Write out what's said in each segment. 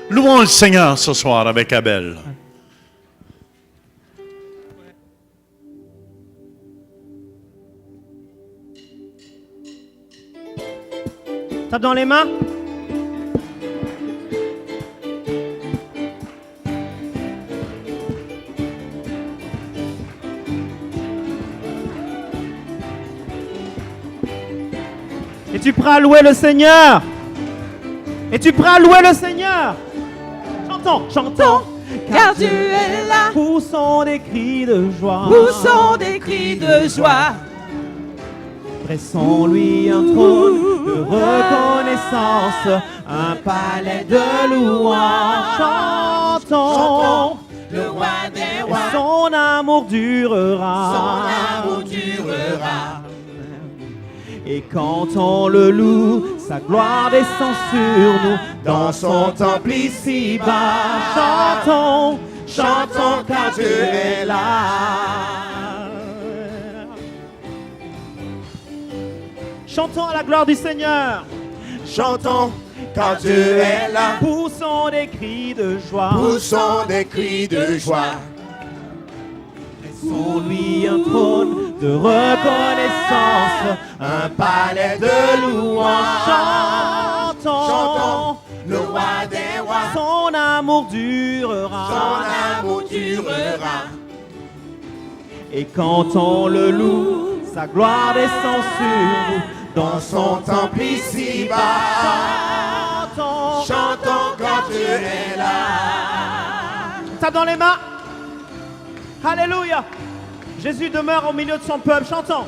Louons le Seigneur ce soir avec Abel. Tape dans les mains. Es-tu prêt à louer le Seigneur? Es-tu prêt à louer le Seigneur? Chantons, chantons. Car Dieu est là. Poussons des cris de joie. Poussons des cris de joie. Dressons-lui un trône de reconnaissance, un palais de louange. Chantons, le roi des et rois. son amour durera. Son amour durera. Et quand on le loue, sa gloire descend sur nous dans son temple ici-bas. Chantons, chantons car Dieu est là. Chantons à la gloire du Seigneur. Chantons, car Dieu est là. Poussons des cris de joie. Poussons des cris de joie. Dressons-lui un trône de reconnaissance, un palais de louange. Chantons, Chantons, le roi des rois. son amour durera. Son amour durera. Et quand on le loue, sa gloire descend sur nous dans son temple ici-bas. Chantons, Chantons, car Dieu est là. tape dans les mains. Alléluia. Jésus demeure au milieu de son peuple. Chantons.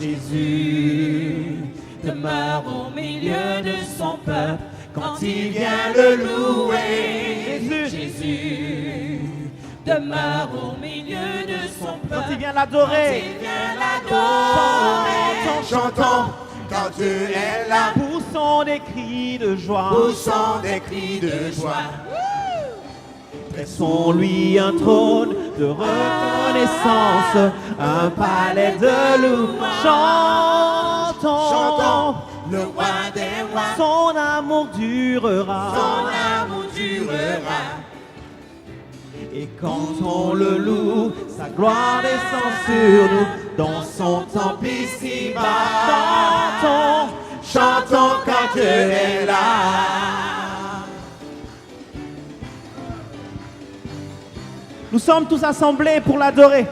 Jésus Demeure au milieu de son peuple quand il vient Viens le louer. Jésus, Jésus demeure au milieu de son quand il peuple vient l'adorer. il vient l'adorer. Chantons, car Dieu est là. Poussons des cris de joie. Poussons des cris de joie. Dressons-lui un trône de reconnaissance, un palais de louange. Chantons, Chantons, le roi des rois. son amour durera. Son amour durera. Et quand on le loue, sa gloire descend sur nous dans son temple ici-bas. Chantons, Chantons, car Dieu est là. nous sommes tous assemblés pour l'adorer.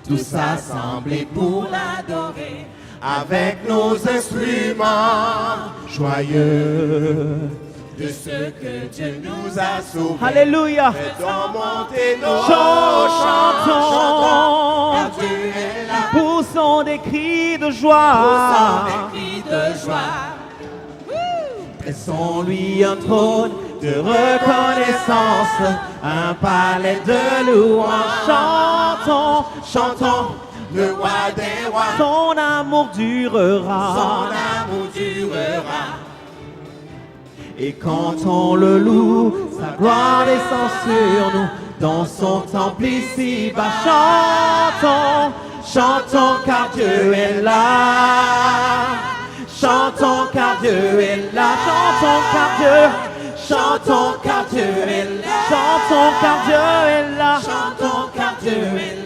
Tous assemblés pour l'adorer. Avec nos instruments joyeux. De ce que Dieu nous a sauvés. Alléluia. Faisons monter nos Chantons, chantons, car Dieu est là. poussons des cris de joie. Poussons des cris de joie. Dressons-lui un trône de reconnaissance, un palais de louange. Chantons, Chantons, le roi des rois. son amour durera. Son amour durera. Et quand on le loue, sa gloire descend sur nous dans son temple ici-bas. Chantons, chantons car Dieu est là. Chantons car Dieu est là. Chantons car Dieu. Chantons car Dieu est là. Chantons car Dieu est là. Chantons, car Dieu est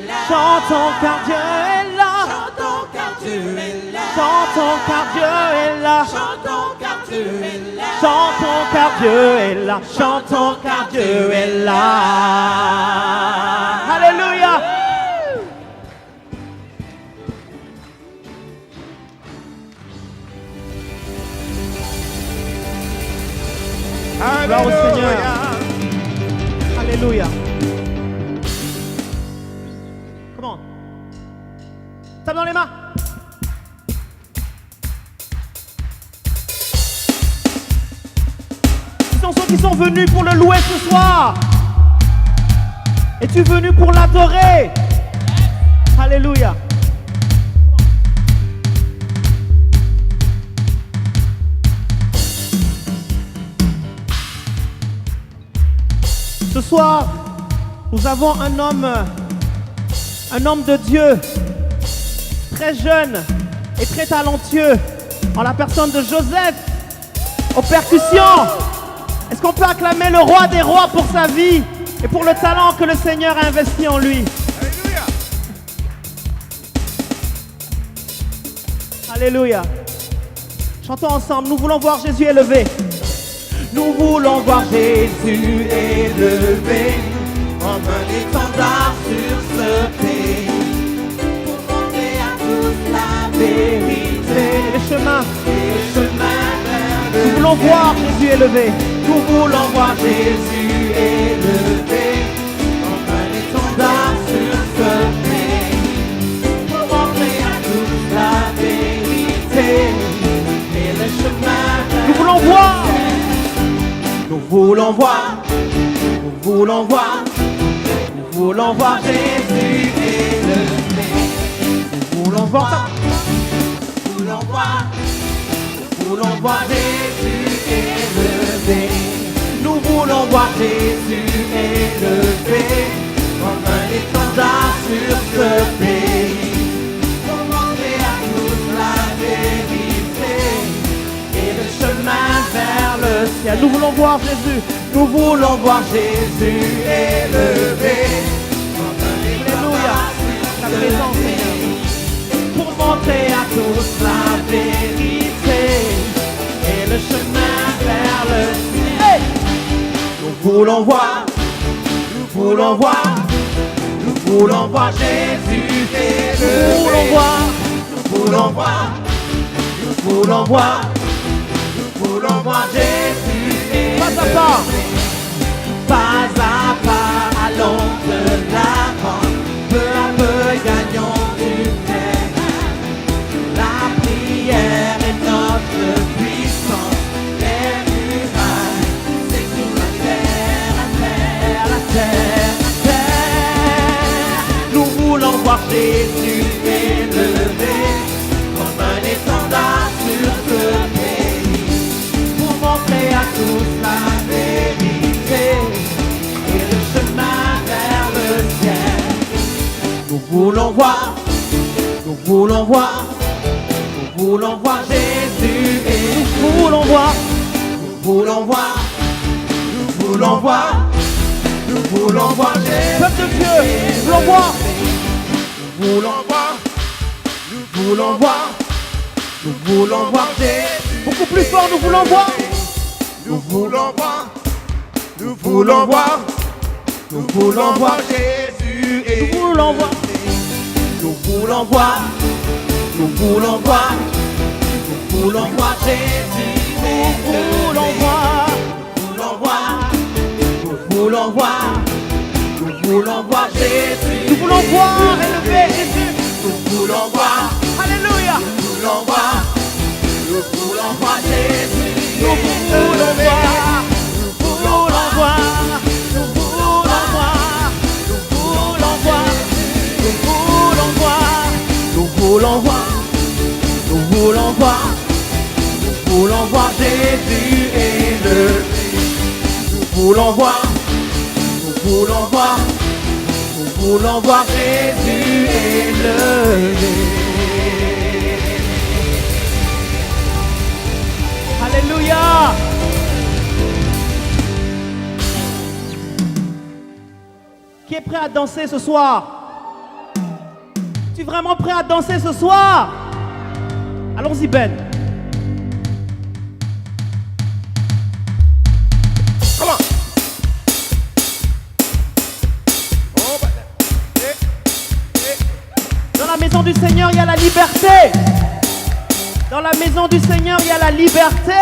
là. Chantons car Dieu est là. Chantons, car Dieu est là. Chantons car Dieu est là. Chantons, car Dieu est là. Chantons car Dieu est là. Chantons car Dieu est là. Alléluia. Gloire au Seigneur. Alléluia. Comment? Tape dans les mains. Ce sont ceux qui sont venus pour le louer ce soir. Es-tu venu pour l'adorer? Alléluia. Ce soir, nous avons un homme de Dieu, très jeune et très talentueux, en la personne de Joseph, aux percussions. Est-ce qu'on peut acclamer le roi des rois pour sa vie et pour le talent que le Seigneur a investi en lui? Alléluia. Chantons ensemble, nous voulons voir Jésus élevé. Nous voulons voir Jésus élevé comme un étendard sur ce pays, pour montrer à tous la vérité Et les chemins. et le chemin vers le Nous voulons voir Jésus élevé. Nous voulons voir Jésus élevé comme un étendard sur ce pays, pour montrer à tous la vérité et le chemin vers Nous voulons voir. Nous voulons voir, nous voulons voir, nous voulons voir Jésus élevé. Nous voulons voir, nous voulons voir, nous voulons voir Jésus élevé. Nous voulons voir Jésus élevé comme un étendard sur ce pays, pour montrer à tous la vérité et le chemin vers le ciel. Nous voulons voir Jésus. Nous voulons voir Jésus élevé comme un Alléluia. Ta présence, Seigneur. pour montrer à tous la vérité et le chemin vers le ciel. Nous voulons voir, nous voulons voir, nous voulons voir Jésus élevé. Nous voulons voir. Nous voulons voir, nous voulons voir, nous voulons voir Jésus élevé. Pas à pas. Pas à pas, allons de l'avant, peu à peu gagnons du terrain. La prière est notre puissance, les murailles, c'est tout la terre, la terre, la terre, la terre. Nous voulons voir Jésus élevé comme un étendard sur ce pays, pour montrer à tous la vérité et le chemin vers le ciel. Nous voulons voir, nous voulons voir, nous voulons voir Jésus et Nous voulons voir. nous voulons voir, nous voulons voir, nous voulons voir Jésus. Peuple de Dieu. Nous voulons voir. Nous voulons voir, nous voulons voir, nous voulons voir Jésus. Beaucoup plus fort, nous voulons voir. Nous voulons voir, nous voulons voir, nous voulons voir Jésus et Nous voulons voir. nous voulons voir, nous voulons voir, nous voulons voir Jésus et Nous voulons voir. nous voulons voir, nous voulons voir, nous voulons voir Jésus. Nous voulons voir élevé Jésus. Nous voulons voir, Alléluia. nous voulons voir, nous voulons voir Jésus. Nous voulons voir. Nous voulons voir. Nous voulons voir. Nous voulons voir. Nous voulons voir. Nous voulons voir, nous voulons voir, nous voulons voir Jésus élevé. Nous voulons voir, nous voulons voir, nous voulons voir Jésus élevé. Alléluia. Qui est prêt à danser ce soir? Tu es vraiment prêt à danser ce soir? Allons-y Ben. Come on. Oh, but, Dans la maison du Seigneur, il y a la liberté. Dans la maison du Seigneur, il y a la liberté.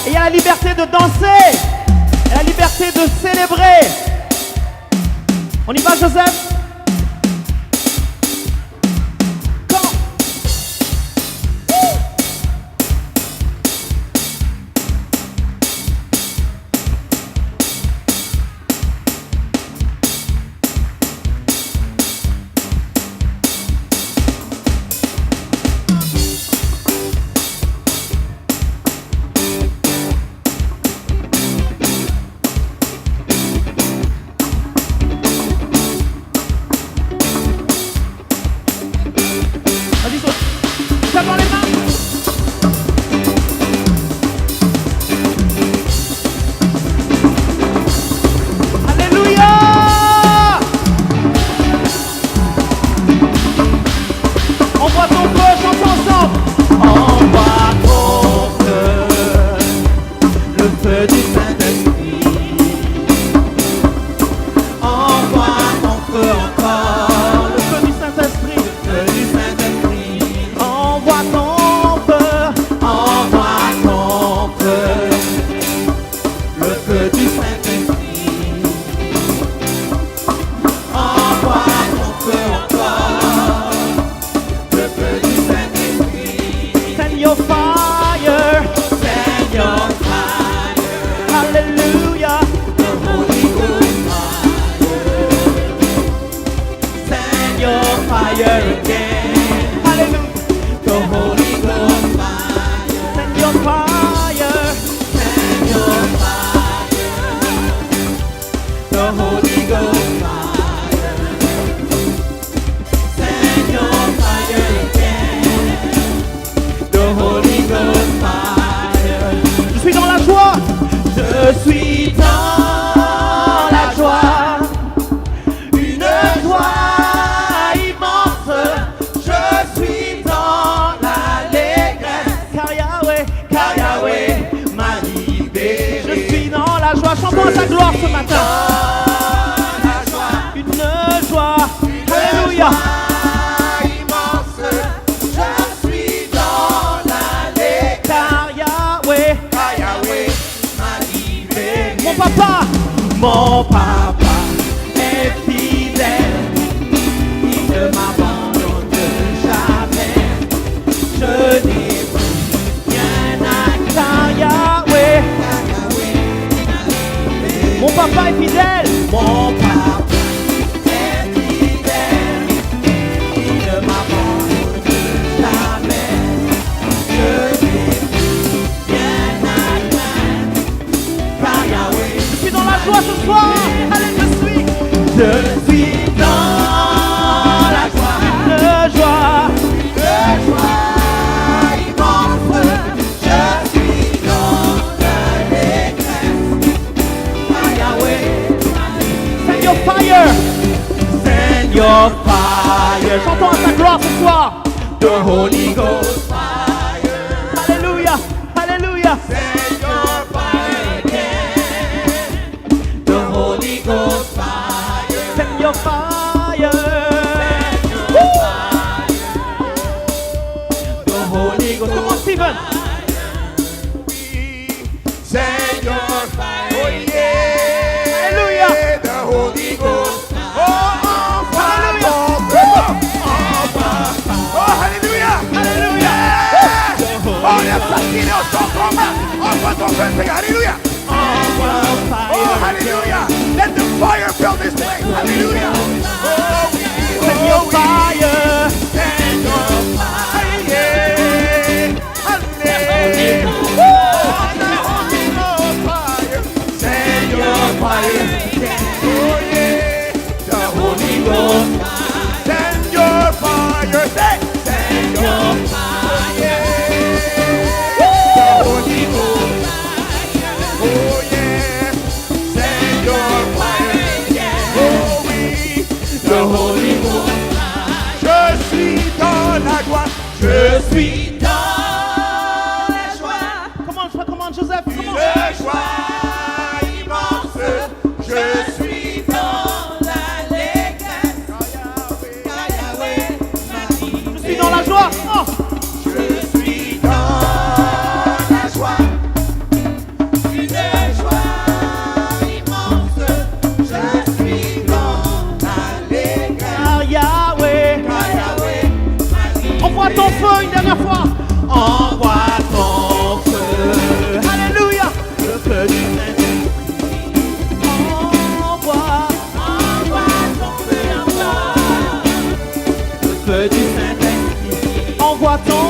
Et il y a la liberté de danser. Et la liberté de célébrer. On y va, Joseph? Quand? le feu du Saint-Esprit. Envoie ton feu encore, le feu du Saint-Esprit, le feu du Saint-Esprit. Envoie ton feu, envoie ton feu, le feu du Saint-Esprit. Envoie ton feu encore, le feu du Saint-Esprit. Send your fire, send your fire, hallelujah, the Holy Ghost fire. Send your fire again, hallelujah, the Holy Ghost fire. Send your fire, send your fire, the Holy Ghost fire. Send your fire again, the Holy Ghost fire. Je suis dans la joie, je suis dans la joie, une joie immense. Je suis dans l'allégresse, car Yahweh m'a libéré. Je suis dans la joie, chantons à sa gloire ce matin. La joie, une joie, alléluia. Immense, je suis dans l'allégresse, car Yahweh m'a libéré. Mon papa est fidèle, il ne m'abandonne jamais. Je n'ai plus rien à car Yahweh. Mon papa est fidèle, mon papa est fidèle, il ne m'abandonne jamais. Je n'ai plus rien à craindre, car Yahweh. Je suis dans la joie ce soir, allez, je suis dans la joie, immense. Je suis dans l'allégresse, car Yahweh. Send your fire, send your fire. Chantons à sa gloire ce soir. The Holy Ghost fire. Alléluia, alléluia. Send your fire again. The Holy Ghost fire. Send your fire. Send your fire. The Holy Ghost. Come on, Stephen. Send your fire. Oh yeah. Hallelujah. The Holy Ghost. Oh, Hallelujah. oh, hallelujah. Hallelujah. Oh, les assassins sont tombés. Envoie ton feu, Seigneur. Alléluia. Oh, hallelujah. Let the fire fill this place. Hallelujah. Oh, Send your fire. Send your fire. Yeah. Hallelujah. Send your fire. Oh, yeah. The Holy Ghost. Send your fire. Send your fire. The Holy Ghost. Oh, yeah. Send your fire. Oh, oui. The Holy Ghost. Je suis dans la joie. Je suis dans la joie. Comment, Joseph? Une joie immense. Je suis dans l'allégresse. Car Yahweh m'a dit. Je suis dans la joie. Oh. Je suis dans la joie. Une joie immense. Je suis dans l'allégresse. Car Yahweh. Car Yahweh m'a dit. Envoie ton feu une dernière fois. Envoie ton feu. Alléluia. Le feu du Saint-Esprit. Envoie ton feu encore. Le feu du Saint-Esprit. Envoie ton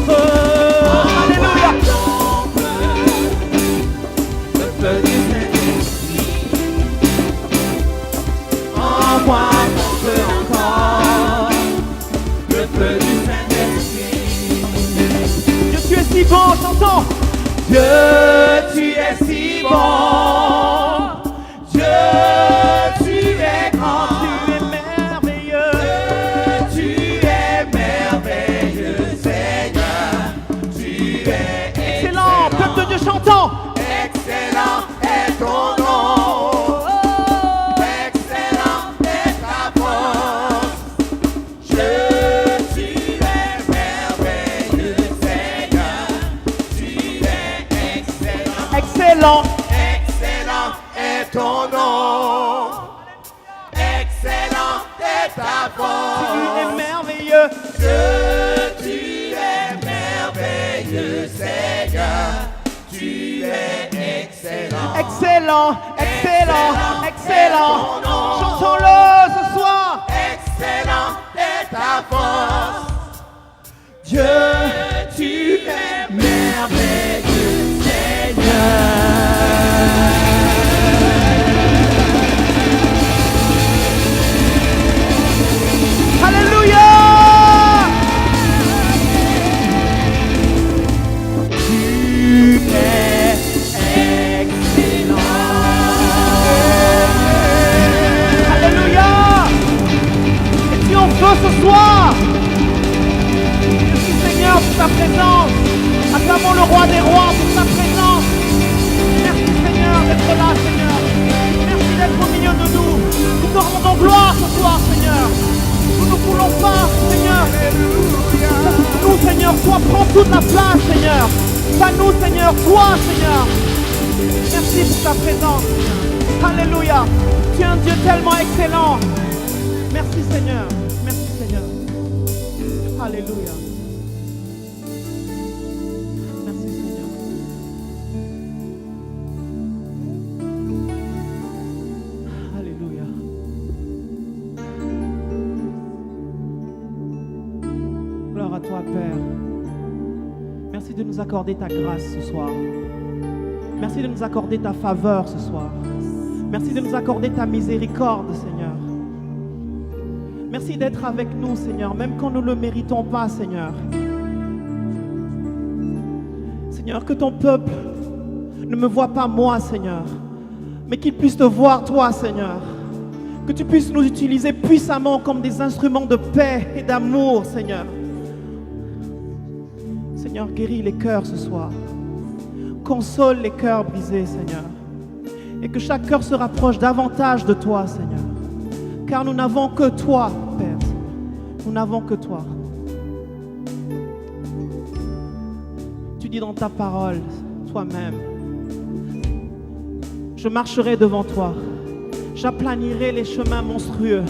feu. Alléluia. Le feu du Saint-Esprit. Envoie ton feu encore. Le feu du Saint-Esprit. Dieu, tu es si bon, chantons. Dieu, tu es si bon. Dieu, tu es grand, tu es merveilleux. Tu es merveilleux, Seigneur. Tu es excellent, peuple de Dieu, chantons. excellent. Excellent est ton nom. Excellent est ta Tu force. es merveilleux. Tu es merveilleux, Seigneur. Tu es excellent. Excellent, excellent, excellent. Chantons-le ce soir. Excellent est ta force. Dieu, Tu es merveilleux, Seigneur. Alléluia. Tu es excellent. Alléluia. Et tu en feu ce soir. Merci Seigneur pour ta présence. Acclamons le roi des rois pour sa présence. Merci Seigneur d'être là, Seigneur. Merci d'être au milieu de nous. Nous te rendons gloire ce soir, Seigneur. Nous ne voulons pas, Seigneur. Nous, Seigneur, toi prends toute la place, Seigneur. Pas nous, Seigneur, toi, Seigneur. Merci pour ta présence. Alléluia. Tu es un Dieu tellement excellent. Merci Seigneur. Merci Seigneur. Alléluia. Merci Seigneur. Alléluia. Gloire à toi, Père. Merci de nous accorder ta grâce ce soir. Merci de nous accorder ta faveur ce soir. Merci de nous accorder ta miséricorde, Seigneur. Merci d'être avec nous, Seigneur, même quand nous ne le méritons pas, Seigneur. Seigneur, que ton peuple ne me voit pas moi, Seigneur, mais qu'il puisse te voir, toi, Seigneur. Que tu puisses nous utiliser puissamment comme des instruments de paix et d'amour, Seigneur. Seigneur, guéris les cœurs ce soir. Console les cœurs brisés, Seigneur. Et que chaque cœur se rapproche davantage de toi, Seigneur. Car nous n'avons que toi, Père. Nous n'avons que toi. Tu dis dans ta parole, toi-même, je marcherai devant toi. J'aplanirai les chemins monstrueux.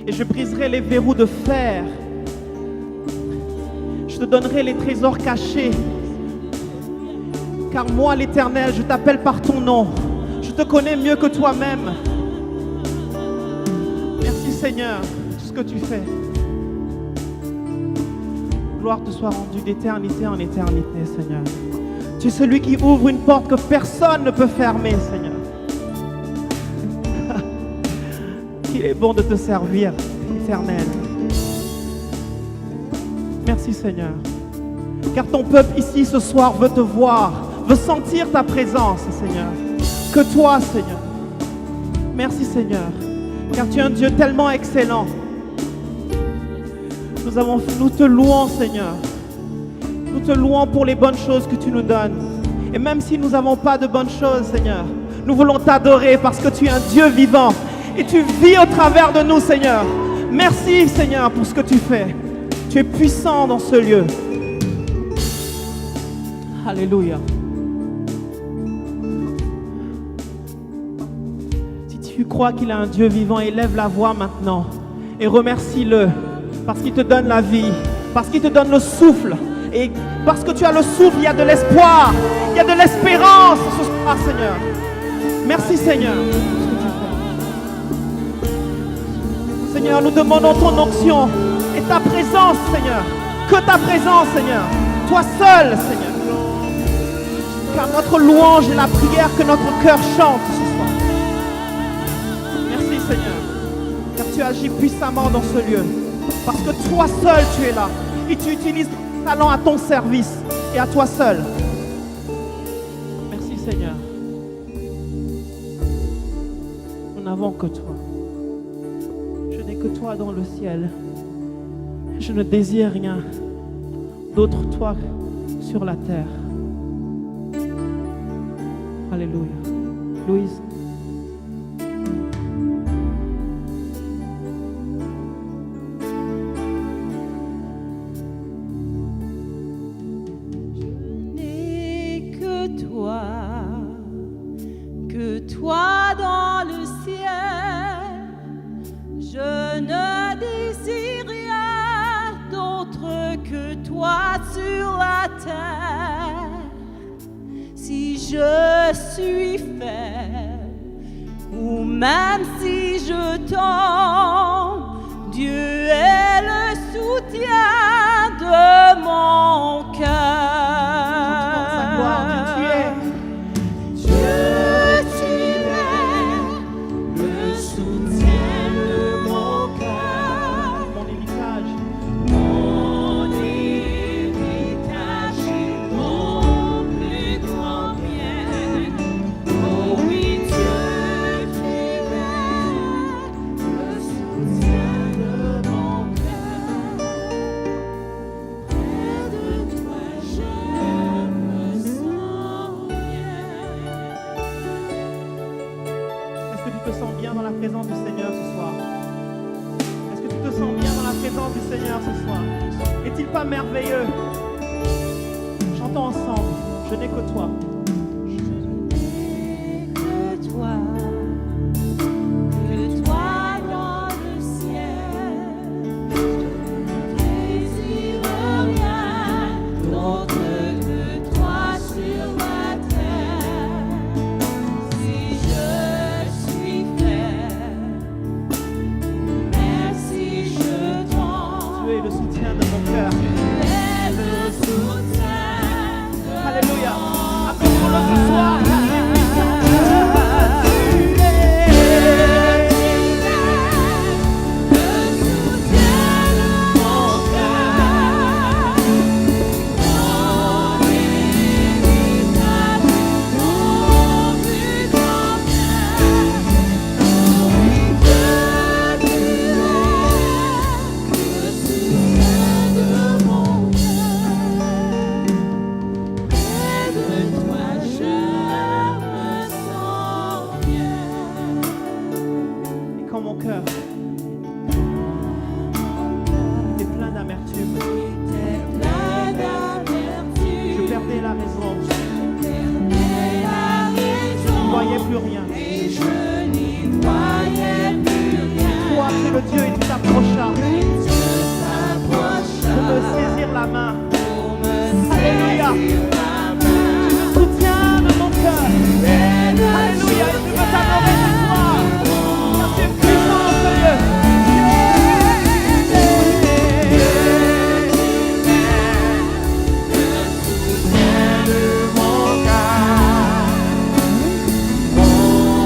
Et je briserai les verrous de fer. Je te donnerai les trésors cachés. Car moi, l'Éternel, je t'appelle par ton nom. Je te connais mieux que toi-même. Merci Seigneur, pour ce que tu fais. Gloire te soit rendue d'éternité en éternité, Seigneur. Tu es celui qui ouvre une porte que personne ne peut fermer, Seigneur. Il est bon de te servir, Éternel. Merci Seigneur. Car ton peuple ici ce soir veut te voir, veut sentir ta présence, Seigneur. Que toi, Seigneur. Merci, Seigneur. Car tu es un Dieu tellement excellent. Nous te louons, Seigneur. Nous te louons pour les bonnes choses que tu nous donnes. Et même si nous n'avons pas de bonnes choses, Seigneur, nous voulons t'adorer parce que tu es un Dieu vivant. Et tu vis au travers de nous, Seigneur. Merci, Seigneur, pour ce que tu fais. Tu es puissant dans ce lieu. Alléluia. Si tu crois qu'il a un Dieu vivant, élève la voix maintenant et remercie-le parce qu'il te donne la vie, parce qu'il te donne le souffle. Et parce que tu as le souffle, il y a de l'espoir, il y a de l'espérance ce soir, Seigneur. Merci, Seigneur. Seigneur, nous demandons ton onction et ta présence, Seigneur. Que ta présence, Seigneur. Toi seul, Seigneur. Car notre louange est la prière que notre cœur chante ce soir. Merci, Seigneur. Car tu agis puissamment dans ce lieu. Parce que toi seul, tu es là. Et tu utilises ton talent à ton service et à toi seul. Merci, Seigneur. Nous n'avons que toi. Je n'ai que toi dans le ciel. Je ne désire rien d'autre toi sur la terre. Alléluia. Louise. Je n'ai que toi sur la terre. Si je suis faible, ou même si je tombe, Dieu est le soutien de mon cœur. Sa gloire, Dieu, tu es. Dieu, tu es le soutien de mon cœur. Mon héritage. Mon héritage, mon plus grand bien. Oh oui, Dieu, tu es le soutien de mon cœur. Près de toi, je me sens bien. Est-ce que tu te sens bien dans la présence du Seigneur ce soir? Est-ce que tu te sens bien dans la présence du Seigneur ce soir? Est-il pas merveilleux? Chantons ensemble. Je n'ai que toi. Que toi dans le ciel, je désire rien d'autre que toi sur la terre. Si je suis faible, même si je tombe, Tu es le soutien de mon cœur. tu es le soutien de Alléluia. mon Acclamons-le ce soir. Et quand mon cœur était plein d'amertume, je perdais la raison. Je ne voyais plus rien. Toi, tu es le Dieu, et tu t'approchas pour me saisir la main. Alléluia. Tu es le soutien de mon cœur. Alléluia. Et tu veux t'adorer ce soir. Car tu es puissant dans ce lieu. Mon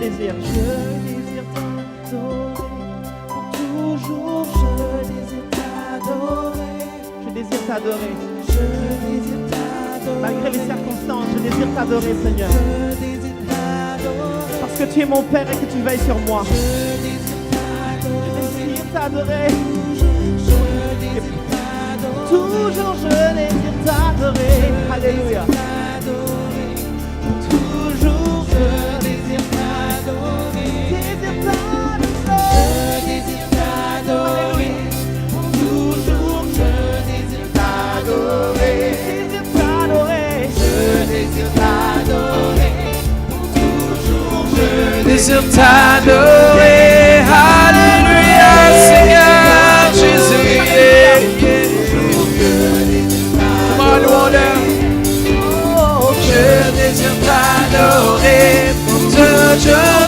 désire t'adorer. Pour toujours, je désire t'adorer. Je désire t'adorer. Je désire t'adorer. Malgré les circonstances, je désire t'adorer, Seigneur. Je désire t'adorer. Parce que tu es mon Père et que tu veilles sur moi. Je désire t'adorer. Toujours je désire t'adorer. Alléluia. Toujours je désire t'adorer. Désire t'adorer. Toujours je désire t'adorer. Désire t'adorer. Je désire t'adorer. Toujours je désire t'adorer. Alléluia, Seigneur Jésus. Comment louons-le. Je désire t'adorer pour toujours.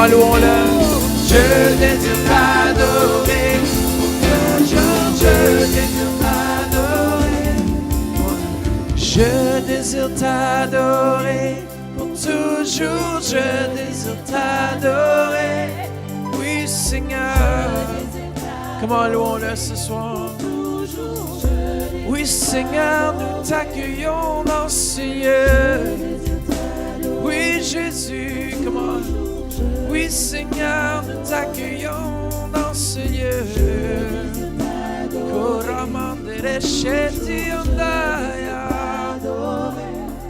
Louons-le, je désire t'adorer, je désire t'adorer, je désire t'adorer, pour toujours je désire t'adorer, oui Seigneur, comment louons-le ce soir, oui Seigneur, nous t'accueillons dans ce lieu, oui Jésus, comment. Oui Seigneur, nous t'accueillons dans ce lieu.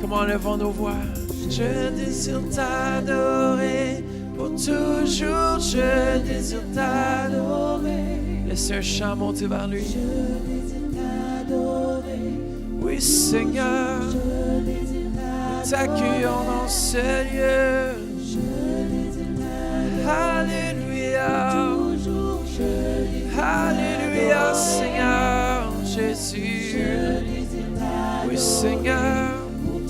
Comment levons nos voix? Je désire t'adorer. Pour toujours, je désire t'adorer. Laisse un chant monter vers lui. Je désire t'adorer. Oui Seigneur, nous t'accueillons dans ce lieu. Alléluia, Alléluia, Seigneur Jésus. Oui, Seigneur. Oh,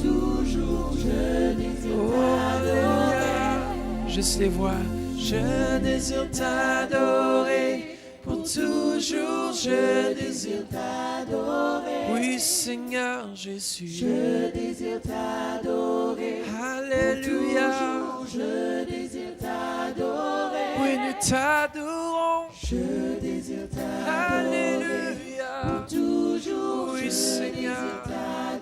Alléluia. Juste les voix. Je désire t'adorer. Pour toujours, je désire t'adorer. Oui, Seigneur Jésus. Je désire t'adorer. Alléluia. Je désire t'adorer. Oui, nous t'adorons. Je désire t'adorer. Alléluia. Toujours. Oui, Seigneur.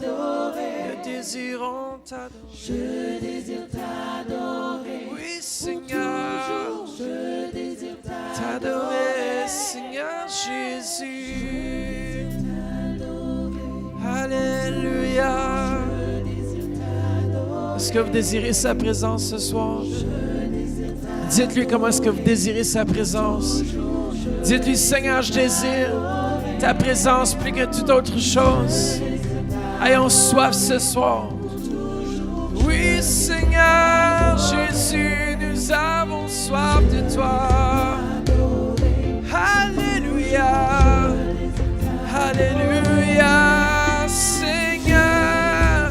Nous désirons t'adorer. Je désire t'adorer. Oui, Seigneur. Je désire t'adorer, Seigneur Jésus. Alléluia. Est-ce que vous désirez sa présence ce soir? Dites-lui comment est-ce que vous désirez sa présence. Dites-lui, Seigneur, je désire ta présence plus que toute autre chose. Ayons soif ce soir. Oui, Seigneur Jésus, nous avons soif de toi. Alléluia. Alléluia, Seigneur.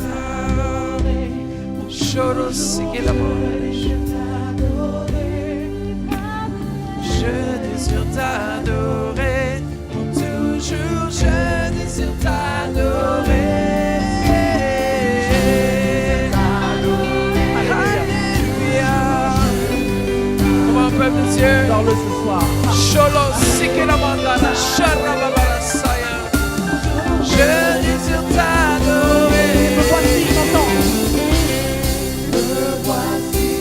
Je désire t'adorer. Pour toujours, je désire t'adorer. Alléluia. Comment peuple de Dieu? Dans le ce soir. Je désire t'adorer. Me voici, j'entends. Me voici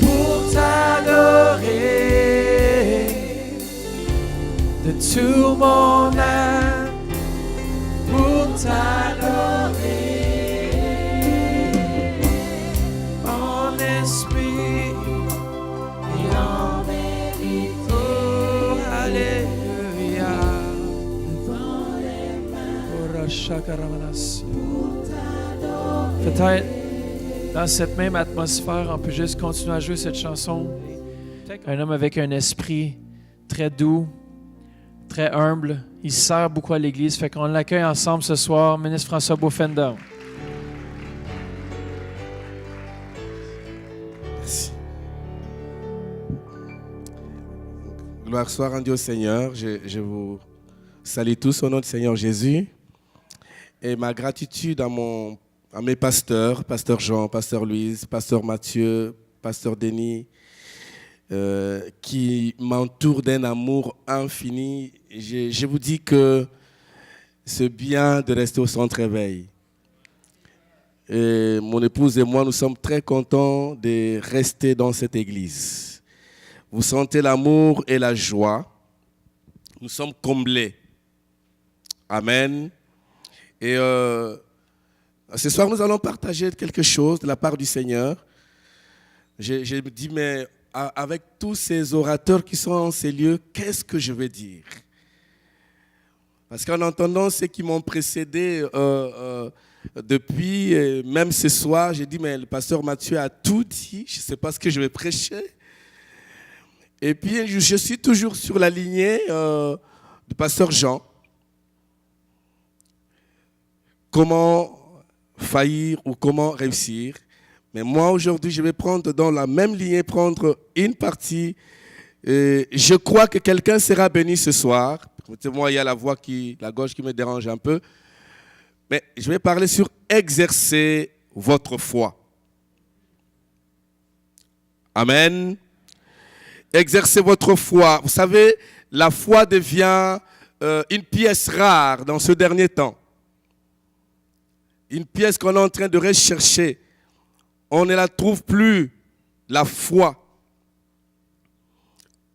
pour t'adorer de tout mon âme, pour t'adorer en esprit et en vérité. Oh, alléluia. Peut-être dans cette même atmosphère, on peut juste continuer à jouer cette chanson. Un homme avec un esprit très doux, très humble. Il sert beaucoup à l'Église. Fait qu'on l'accueille ensemble ce soir, ministre François Beaufenda. Merci. Gloire soit rendue au Seigneur. Je vous salue tous au nom du Seigneur Jésus. Et ma gratitude à mes pasteurs, pasteur Jean, pasteur Louise, pasteur Mathieu, pasteur Denis, qui m'entourent d'un amour infini. Je vous dis que c'est bien de rester au centre éveil. Et mon épouse et moi, nous sommes très contents de rester dans cette église. Vous sentez l'amour et la joie. Nous sommes comblés. Amen. Et ce soir, nous allons partager quelque chose de la part du Seigneur. Je me dis, mais avec tous ces orateurs qui sont en ces lieux, qu'est-ce que je vais dire? Parce qu'en entendant ceux qui m'ont précédé depuis, même ce soir, j'ai dit, mais le pasteur Mathieu a tout dit, je ne sais pas ce que je vais prêcher. Et puis, je suis toujours sur la lignée du pasteur Jean. Comment faillir ou comment réussir. Mais moi, aujourd'hui, je vais prendre dans la même lignée, prendre une partie. Et je crois que quelqu'un sera béni ce soir. Moi, il y a la gauche qui me dérange un peu. Mais je vais parler sur exercer votre foi. Amen. Exercez votre foi. Vous savez, la foi devient une pièce rare dans ce dernier temps. Une pièce qu'on est en train de rechercher. On ne la trouve plus, la foi.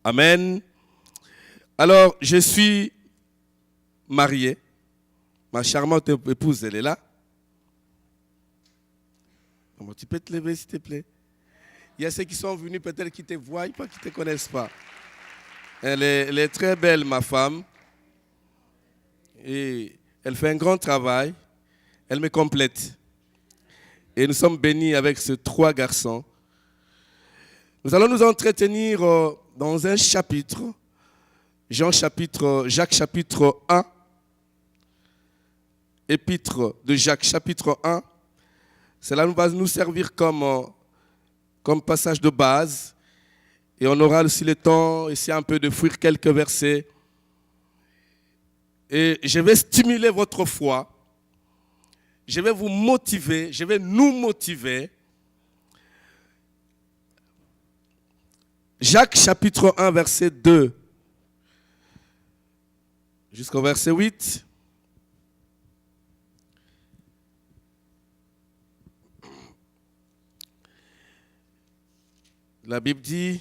Amen. Alors, je suis marié. Ma charmante épouse, elle est là. Tu peux te lever, s'il te plaît. Il y a ceux qui sont venus, peut-être qui te voient, pas qui ne te connaissent pas. Elle est très belle, ma femme. Et elle fait un grand travail. Elle me complète. Et nous sommes bénis avec ces 3 garçons. Nous allons nous entretenir dans un chapitre. Jacques chapitre 1. Épître de Jacques chapitre 1. Cela va nous servir comme passage de base. Et on aura aussi le temps, ici un peu de fuir quelques versets. Et je vais stimuler votre foi. Je vais vous motiver, je vais nous motiver. Jacques chapitre 1, verset 2 jusqu'au verset 8. La Bible dit,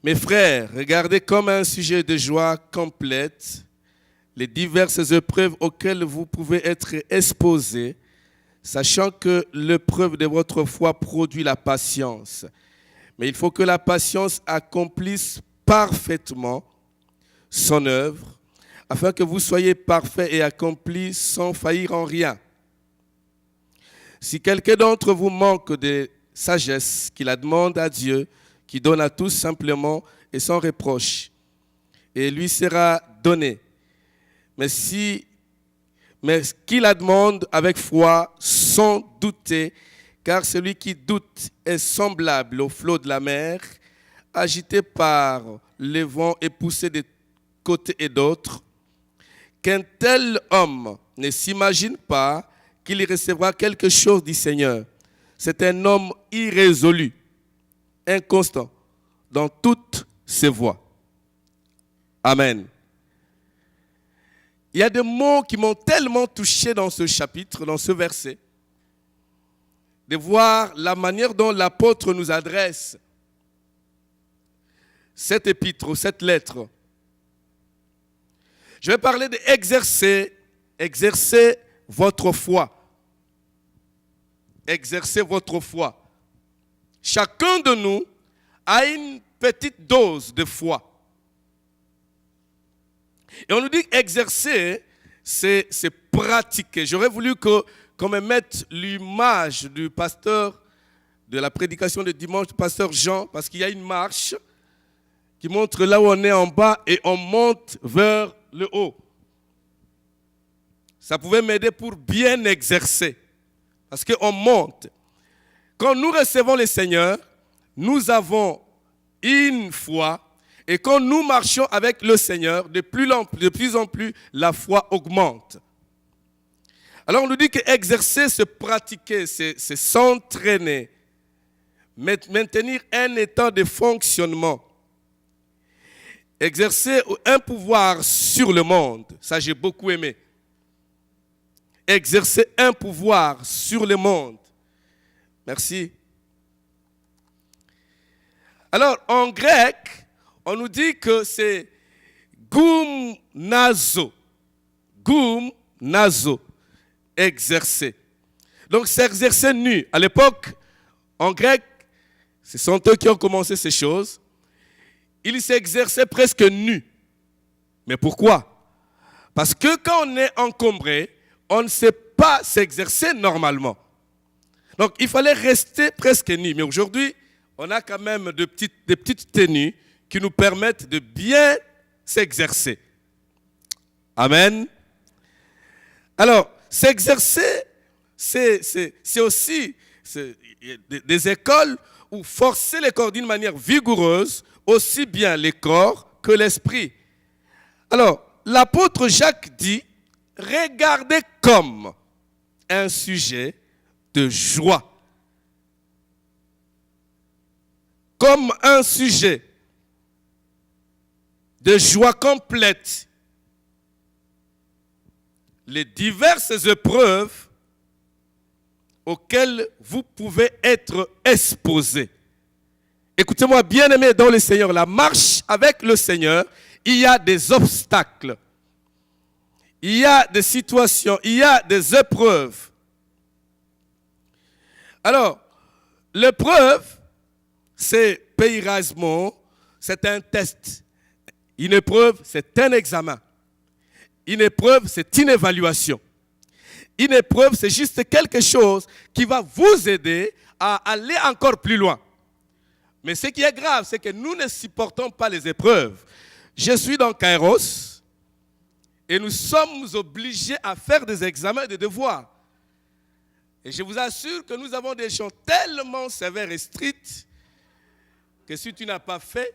mes frères, regardez comme un sujet de joie complète les diverses épreuves auxquelles vous pouvez être exposés, sachant que l'épreuve de votre foi produit la patience. Mais il faut que la patience accomplisse parfaitement son œuvre, afin que vous soyez parfaits et accomplis sans faillir en rien. Si quelqu'un d'entre vous manque de sagesse, qu'il la demande à Dieu, qui donne à tous simplement et sans reproche, et lui sera donné. Mais qu'il la demande avec foi, sans douter, car celui qui doute est semblable au flot de la mer, agité par les vents et poussé de côté et d'autre. Qu'un tel homme ne s'imagine pas qu'il recevra quelque chose du Seigneur. C'est un homme irrésolu, inconstant dans toutes ses voies. Amen. Il y a des mots qui m'ont tellement touché dans ce chapitre, dans ce verset, de voir la manière dont l'apôtre nous adresse cette épître, cette lettre. Je vais parler d'exercer, exercer votre foi. Exercer votre foi. Chacun de nous a une petite dose de foi. Et on nous dit exercer, c'est pratiquer. J'aurais voulu qu'on me mette l'image du pasteur de la prédication de dimanche, du pasteur Jean, parce qu'il y a une marche qui montre là où on est en bas et on monte vers le haut. Ça pouvait m'aider pour bien exercer, parce qu'on monte. Quand nous recevons le Seigneur, nous avons une foi, et quand nous marchons avec le Seigneur, de plus en plus, la foi augmente. Alors on nous dit qu'exercer, se pratiquer, c'est s'entraîner, maintenir un état de fonctionnement. Exercer un pouvoir sur le monde, ça j'ai beaucoup aimé. Exercer un pouvoir sur le monde. Merci. Alors, en grec, on nous dit que c'est gumnazo. Gumnazo. Exercer. Donc, c'est exercer nu. À l'époque, en grec, ce sont eux qui ont commencé ces choses. Ils s'exerçaient presque nus. Mais pourquoi? Parce que quand on est encombré, on ne sait pas s'exercer normalement. Donc, il fallait rester presque nu. Mais aujourd'hui, on a quand même des petites tenues qui nous permettent de bien s'exercer. Amen. Alors, s'exercer, c'est aussi des écoles où forcer les corps d'une manière vigoureuse, aussi bien les corps que l'esprit. Alors, l'apôtre Jacques dit, regardez comme un sujet de joie. Comme un sujet de joie complète. Les diverses épreuves auxquelles vous pouvez être exposés. Écoutez-moi, bien-aimés dans le Seigneur, la marche avec le Seigneur, il y a des obstacles. Il y a des situations, il y a des épreuves. Alors, l'épreuve, c'est pérasmo, c'est un test. Une épreuve, c'est un examen. Une épreuve, c'est une évaluation. Une épreuve, c'est juste quelque chose qui va vous aider à aller encore plus loin. Mais ce qui est grave, c'est que nous ne supportons pas les épreuves. Je suis dans Kairos et nous sommes obligés à faire des examens et des devoirs. Et je vous assure que nous avons des gens tellement sévères et stricts que si tu n'as pas fait,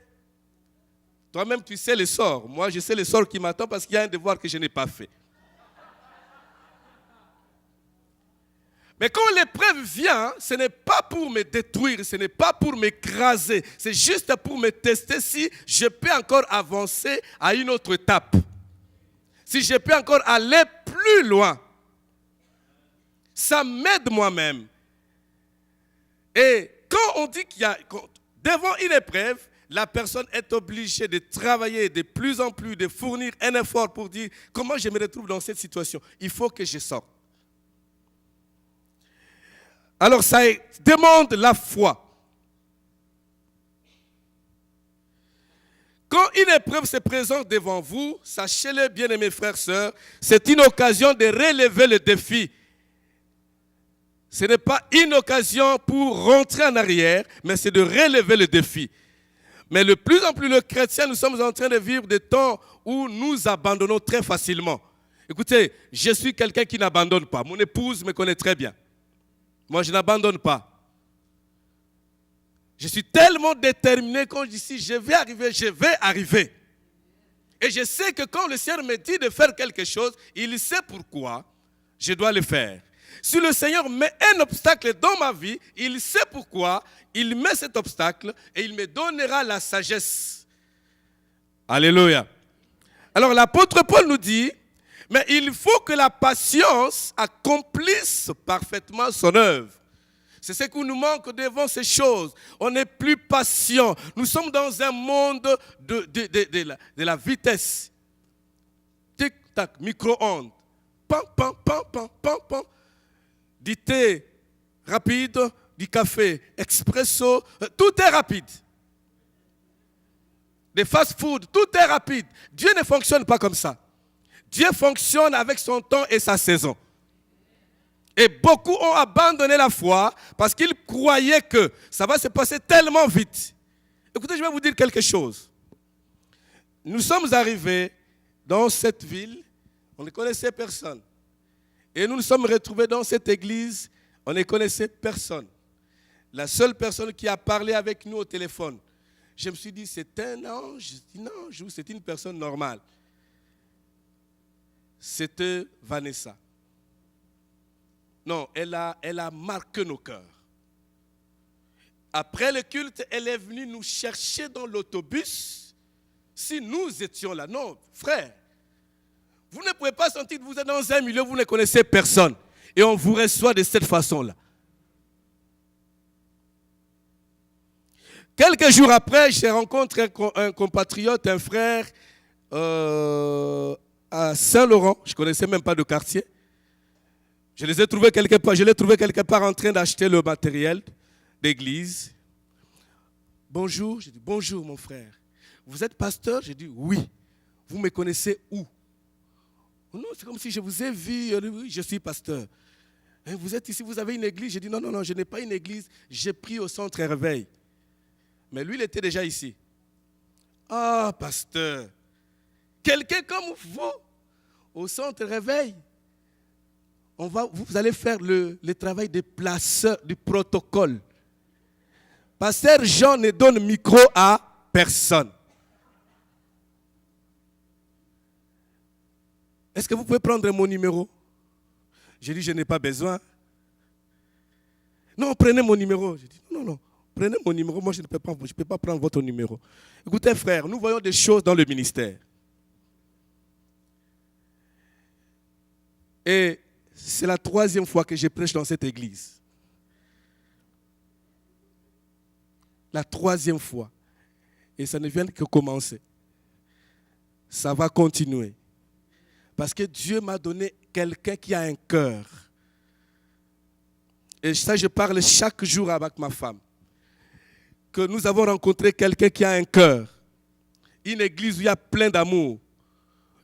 toi-même tu sais les sorts. Moi, je sais les sorts qui m'attendent parce qu'il y a un devoir que je n'ai pas fait. Mais quand l'épreuve vient, ce n'est pas pour me détruire, ce n'est pas pour m'écraser, c'est juste pour me tester si je peux encore avancer à une autre étape. Si je peux encore aller plus loin. Ça m'aide moi-même. Et quand on dit qu'il y a, devant une épreuve, la personne est obligée de travailler de plus en plus, de fournir un effort pour dire comment je me retrouve dans cette situation. Il faut que je sorte. Alors ça demande la foi. Quand une épreuve se présente devant vous, sachez-le, bien-aimés frères et sœurs, c'est une occasion de relever le défi. Ce n'est pas une occasion pour rentrer en arrière, mais c'est de relever le défi. Mais de plus en plus, le chrétien, nous sommes en train de vivre des temps où nous abandonnons très facilement. Écoutez, je suis quelqu'un qui n'abandonne pas. Mon épouse me connaît très bien. Moi, je n'abandonne pas. Je suis tellement déterminé quand je dis si je vais arriver. Et je sais que quand le Seigneur me dit de faire quelque chose, il sait pourquoi je dois le faire. Si le Seigneur met un obstacle dans ma vie, il sait pourquoi il met cet obstacle et il me donnera la sagesse. Alléluia. Alors l'apôtre Paul nous dit, mais il faut que la patience accomplisse parfaitement son œuvre. C'est ce qui nous manque devant ces choses. On n'est plus patient. Nous sommes dans un monde de la vitesse. Tic-tac, micro-ondes. Pam, pam, pam, pam, pam, pam. Du thé rapide, du café expresso, tout est rapide. Des fast-food, tout est rapide. Dieu ne fonctionne pas comme ça. Dieu fonctionne avec son temps et sa saison. Et beaucoup ont abandonné la foi parce qu'ils croyaient que ça va se passer tellement vite. Écoutez, je vais vous dire quelque chose. Nous sommes arrivés dans cette ville, on ne connaissait personne. Et nous nous sommes retrouvés dans cette église, on ne connaissait personne. La seule personne qui a parlé avec nous au téléphone, je me suis dit, c'est un ange. Je dis, non, c'est une personne normale. C'était Vanessa. Non, elle a marqué nos cœurs. Après le culte, elle est venue nous chercher dans l'autobus. Si nous étions là, non, frère, vous ne pouvez pas sentir que vous êtes dans un milieu où vous ne connaissez personne. Et on vous reçoit de cette façon-là. Quelques jours après, j'ai rencontré un compatriote, un frère à Saint-Laurent. Je ne connaissais même pas de quartier. Je l'ai trouvé quelque part en train d'acheter le matériel d'église. Bonjour, j'ai dit bonjour mon frère. Vous êtes pasteur? J'ai dit oui. Vous me connaissez où? Non, c'est comme si je vous ai vu. Oui, je suis pasteur. Vous êtes ici, vous avez une église? J'ai dit non, je n'ai pas une église. J'ai pris au centre réveil. Mais lui, il était déjà ici. Ah, pasteur, quelqu'un comme vous, au centre réveil, vous allez faire le travail des placeurs du protocole. Pasteur Jean ne donne micro à personne. Est-ce que vous pouvez prendre mon numéro? J'ai dit, je n'ai pas besoin. Non, prenez mon numéro. J'ai dit, non. Prenez mon numéro, moi je ne peux pas prendre votre numéro. Écoutez frère, nous voyons des choses dans le ministère. Et c'est la 3e fois que je prêche dans cette église. La 3e fois. Et ça ne vient que commencer. Ça va continuer. Parce que Dieu m'a donné quelqu'un qui a un cœur. Et ça, je parle chaque jour avec ma femme. Que nous avons rencontré quelqu'un qui a un cœur. Une église où il y a plein d'amour.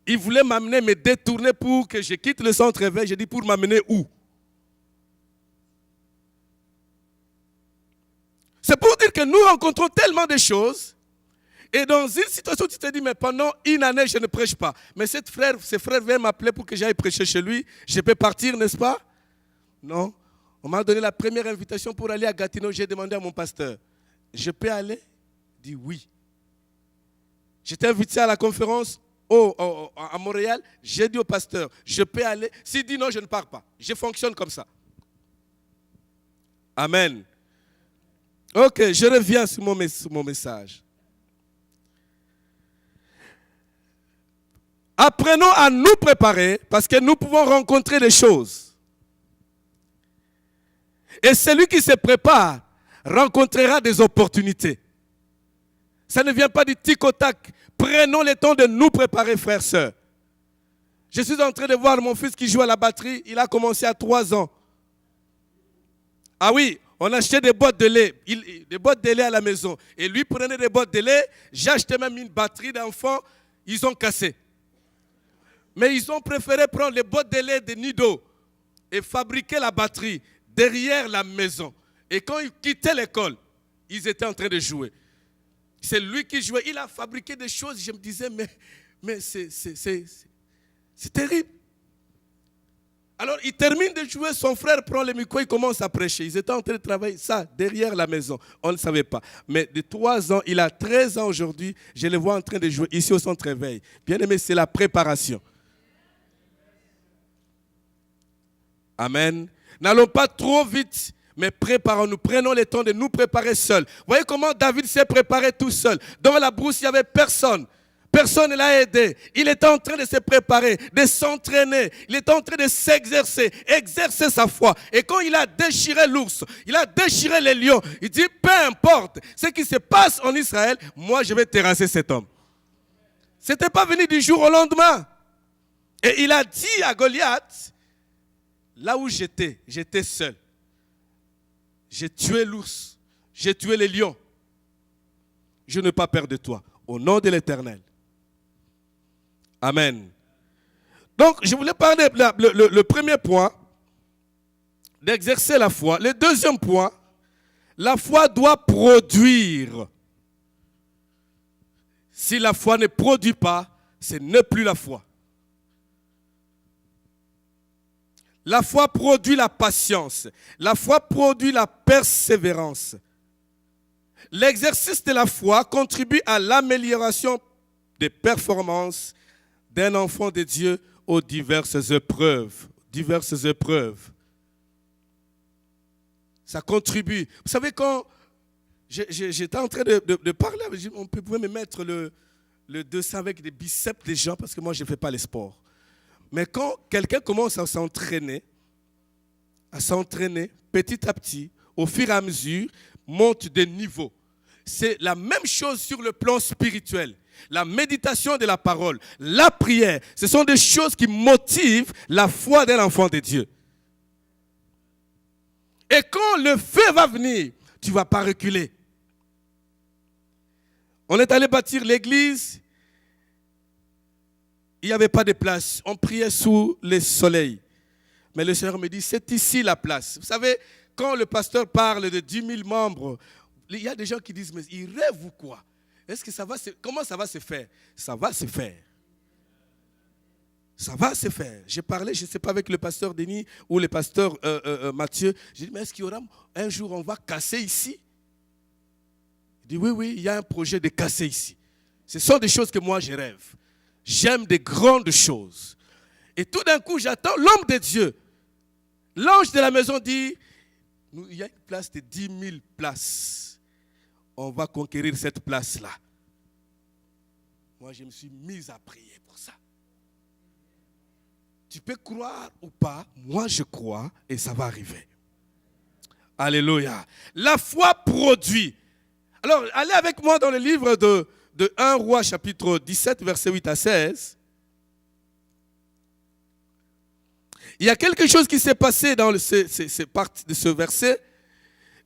Il voulait m'amener, me détourner pour que je quitte le centre réveil. J'ai dit, pour m'amener où? C'est pour dire que nous rencontrons tellement de choses. Et dans une situation, tu te dis, mais pendant une année, je ne prêche pas. Mais ce frère vient m'appeler pour que j'aille prêcher chez lui. Je peux partir, n'est-ce pas? Non. On m'a donné la première invitation pour aller à Gatineau. J'ai demandé à mon pasteur, je peux aller? Il dit oui. J'étais invité à la conférence à Montréal. J'ai dit au pasteur, je peux aller? S'il dit non, je ne pars pas. Je fonctionne comme ça. Amen. Ok, je reviens sur mon message. Apprenons à nous préparer parce que nous pouvons rencontrer des choses. Et celui qui se prépare rencontrera des opportunités. Ça ne vient pas du tic au tac. Prenons le temps de nous préparer, frères, sœurs. Je suis en train de voir mon fils qui joue à la batterie. Il a commencé à 3 ans. Ah oui, on achetait des boîtes de lait. Des boîtes de lait à la maison. Et lui prenait des boîtes de lait. J'ai acheté même une batterie d'enfants. Ils ont cassé. Mais ils ont préféré prendre les boîtes de lait de Nido et fabriquer la batterie derrière la maison. Et quand ils quittaient l'école, ils étaient en train de jouer. C'est lui qui jouait. Il a fabriqué des choses. Je me disais, mais c'est terrible. Alors, il termine de jouer. Son frère prend le micro. Il commence à prêcher. Ils étaient en train de travailler ça derrière la maison. On ne savait pas. Mais de 3 ans, il a 13 ans aujourd'hui. Je le vois en train de jouer ici au centre réveil. Bien aimé, c'est la préparation. Amen. N'allons pas trop vite, mais préparons-nous. Prenons le temps de nous préparer seuls. Voyez comment David s'est préparé tout seul. Dans la brousse, il n'y avait personne. Personne ne l'a aidé. Il était en train de se préparer, de s'entraîner. Il était en train de s'exercer, exercer sa foi. Et quand il a déchiré l'ours, il a déchiré les lions, il dit, peu importe ce qui se passe en Israël, moi je vais terrasser cet homme. Ce n'était pas venu du jour au lendemain. Et il a dit à Goliath, là où j'étais seul. J'ai tué l'ours, j'ai tué les lions. Je n'ai pas peur de toi. Au nom de l'Éternel. Amen. Donc, je voulais parler le premier point, d'exercer la foi. Le deuxième point, la foi doit produire. Si la foi ne produit pas, ce n'est plus la foi. La foi produit la patience. La foi produit la persévérance. L'exercice de la foi contribue à l'amélioration des performances d'un enfant de Dieu aux diverses épreuves. Diverses épreuves. Ça contribue. Vous savez, quand j'étais en train de parler, on pouvait me mettre le dessin avec des biceps des gens, parce que moi, je ne fais pas les sports. Mais quand quelqu'un commence à s'entraîner, petit à petit, au fur et à mesure, monte de niveau. C'est la même chose sur le plan spirituel. La méditation de la parole, la prière, ce sont des choses qui motivent la foi d'un enfant de Dieu. Et quand le feu va venir, tu ne vas pas reculer. On est allé bâtir l'église. Il n'y avait pas de place. On priait sous le soleil. Mais le Seigneur me dit, c'est ici la place. Vous savez, quand le pasteur parle de 10 000 membres, il y a des gens qui disent, mais il rêve ou quoi? Est-ce que comment ça va se faire? Ça va se faire. Ça va se faire. J'ai parlé, je ne sais pas, avec le pasteur Denis ou le pasteur Mathieu. J'ai dit, mais est-ce qu'il y aura un jour, on va casser ici? Il dit, oui, il y a un projet de casser ici. Ce sont des choses que moi, je rêve. J'aime des grandes choses. Et tout d'un coup, j'attends l'homme de Dieu. L'ange de la maison dit, il y a une place de 10 000 places. On va conquérir cette place-là. Moi, je me suis mis à prier pour ça. Tu peux croire ou pas, moi je crois et ça va arriver. Alléluia. La foi produit. Alors, allez avec moi dans le livre de 1 Roi chapitre 17, verset 8 à 16. Il y a quelque chose qui s'est passé dans ces parties de ce verset.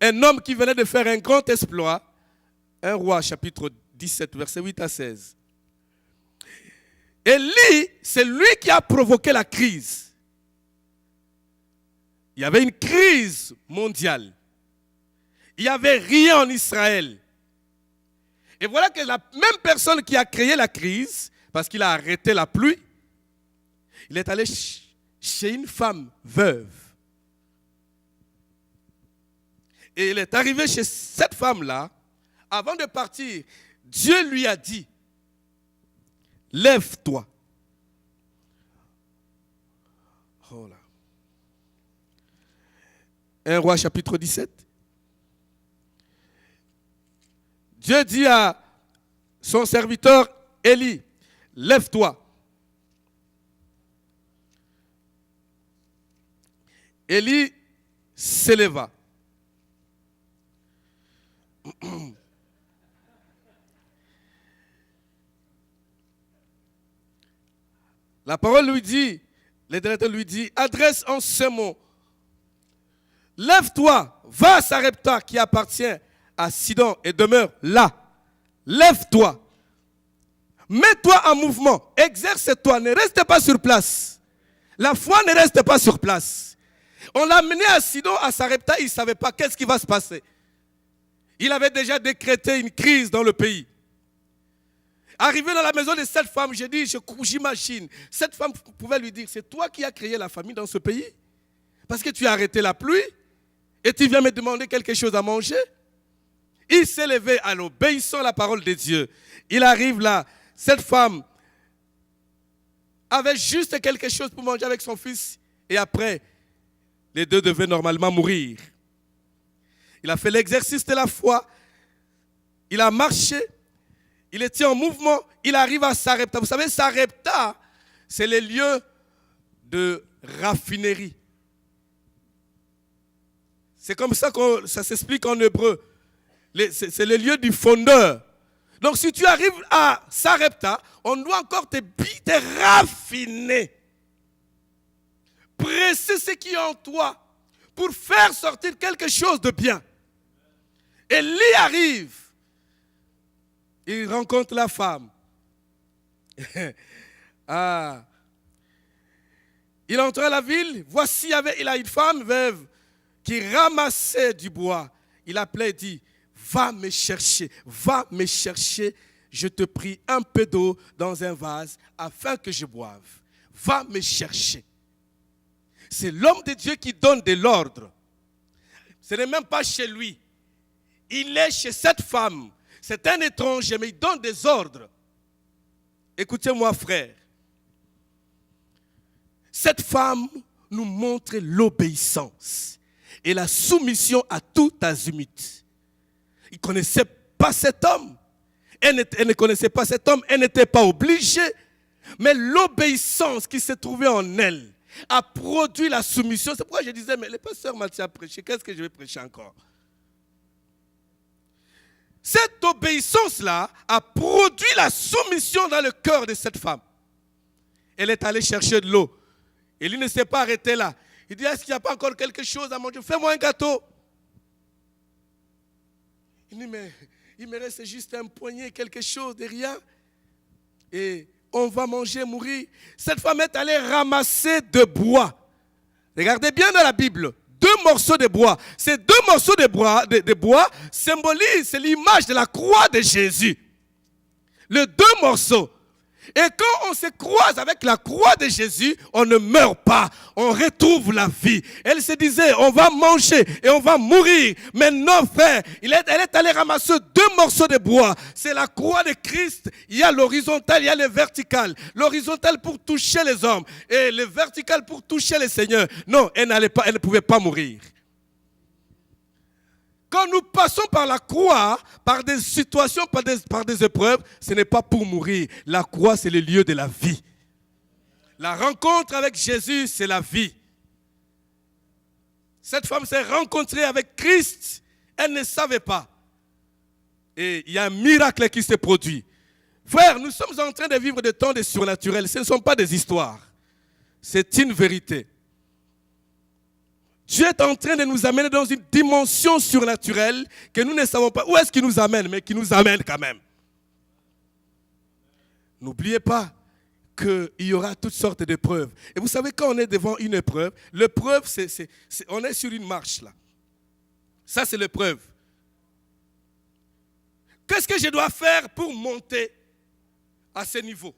Un homme qui venait de faire un grand exploit. 1 Roi chapitre 17, verset 8 à 16. Élie, c'est lui qui a provoqué la crise. Il y avait une crise mondiale. Il n'y avait rien en Israël. Et voilà que la même personne qui a créé la crise, parce qu'il a arrêté la pluie, il est allé chez une femme veuve. Et il est arrivé chez cette femme-là. Avant de partir, Dieu lui a dit, lève-toi. Oh là. 1 Roi chapitre 17. Dieu dit à son serviteur Élie, lève-toi. Élie s'éleva. La parole lui dit, l'Éternel lui dit, adresse en ce mot. Lève-toi, va à Sarepta qui appartient à Sidon et demeure là. Lève-toi. Mets-toi en mouvement. Exerce-toi. Ne reste pas sur place. La foi ne reste pas sur place. On l'a mené à Sidon, à Sarepta, il ne savait pas qu'est-ce qui va se passer. Il avait déjà décrété une crise dans le pays. Arrivé dans la maison de cette femme, j'ai dit, j'imagine, cette femme pouvait lui dire, c'est toi qui as créé la famine dans ce pays? Parce que tu as arrêté la pluie et tu viens me demander quelque chose à manger? Il s'est levé en obéissant à la parole de Dieu. Il arrive là, cette femme avait juste quelque chose pour manger avec son fils et après, les deux devaient normalement mourir. Il a fait l'exercice de la foi, il a marché, il était en mouvement, il arrive à Sarepta. Vous savez, Sarepta, c'est le lieu de raffinerie. C'est comme ça que ça s'explique en hébreu. C'est le lieu du fondeur. Donc si tu arrives à Sarepta, on doit encore te raffiner. Presser ce qui est en toi pour faire sortir quelque chose de bien. Élie arrive. Il rencontre la femme. Il entra à la ville, voici, il a une femme veuve qui ramassait du bois. Il appelait et dit, va me chercher, je te prie, un peu d'eau dans un vase afin que je boive. Va me chercher. C'est l'homme de Dieu qui donne de l'ordre. Ce n'est même pas chez lui. Il est chez cette femme. C'est un étranger, mais il donne des ordres. Écoutez-moi, frère. Cette femme nous montre l'obéissance et la soumission à tout azimut. Il ne connaissait pas cet homme. Elle ne connaissait pas cet homme. Elle n'était pas obligée. Mais l'obéissance qui s'est trouvée en elle a produit la soumission. C'est pourquoi je disais, mais le pasteur Mathieu a prêché. Qu'est-ce que je vais prêcher encore? Cette obéissance-là a produit la soumission dans le cœur de cette femme. Elle est allée chercher de l'eau. Et lui ne s'est pas arrêté là. Il dit, est-ce qu'il n'y a pas encore quelque chose à manger? Fais-moi un gâteau. Il dit, mais il me reste juste un poignet, quelque chose de rien. Et on va manger, mourir. Cette femme est allée ramasser de bois. Regardez bien dans la Bible. 2 morceaux de bois. Ces 2 morceaux de bois symbolisent, c'est l'image de la croix de Jésus. Les 2 morceaux. Et quand on se croise avec la croix de Jésus, on ne meurt pas, on retrouve la vie. Elle se disait, on va manger et on va mourir. Mais non, frère, elle est allée ramasser 2 morceaux de bois. C'est la croix de Christ. Il y a l'horizontal, il y a le vertical. L'horizontal pour toucher les hommes et le vertical pour toucher les seigneurs. Non, elle ne pouvait pas mourir. Quand nous passons par la croix, par des situations, par des épreuves, ce n'est pas pour mourir. La croix, c'est le lieu de la vie. La rencontre avec Jésus, c'est la vie. Cette femme s'est rencontrée avec Christ. Elle ne savait pas. Et il y a un miracle qui s'est produit. Frère, nous sommes en train de vivre des temps de surnaturel. Ce ne sont pas des histoires. C'est une vérité. Dieu est en train de nous amener dans une dimension surnaturelle que nous ne savons pas où est-ce qu'il nous amène, mais qui nous amène quand même. N'oubliez pas qu'il y aura toutes sortes d'épreuves. Et vous savez, quand on est devant une épreuve, l'épreuve, on est sur une marche là. Ça, c'est l'épreuve. Qu'est-ce que je dois faire pour monter à ce niveau?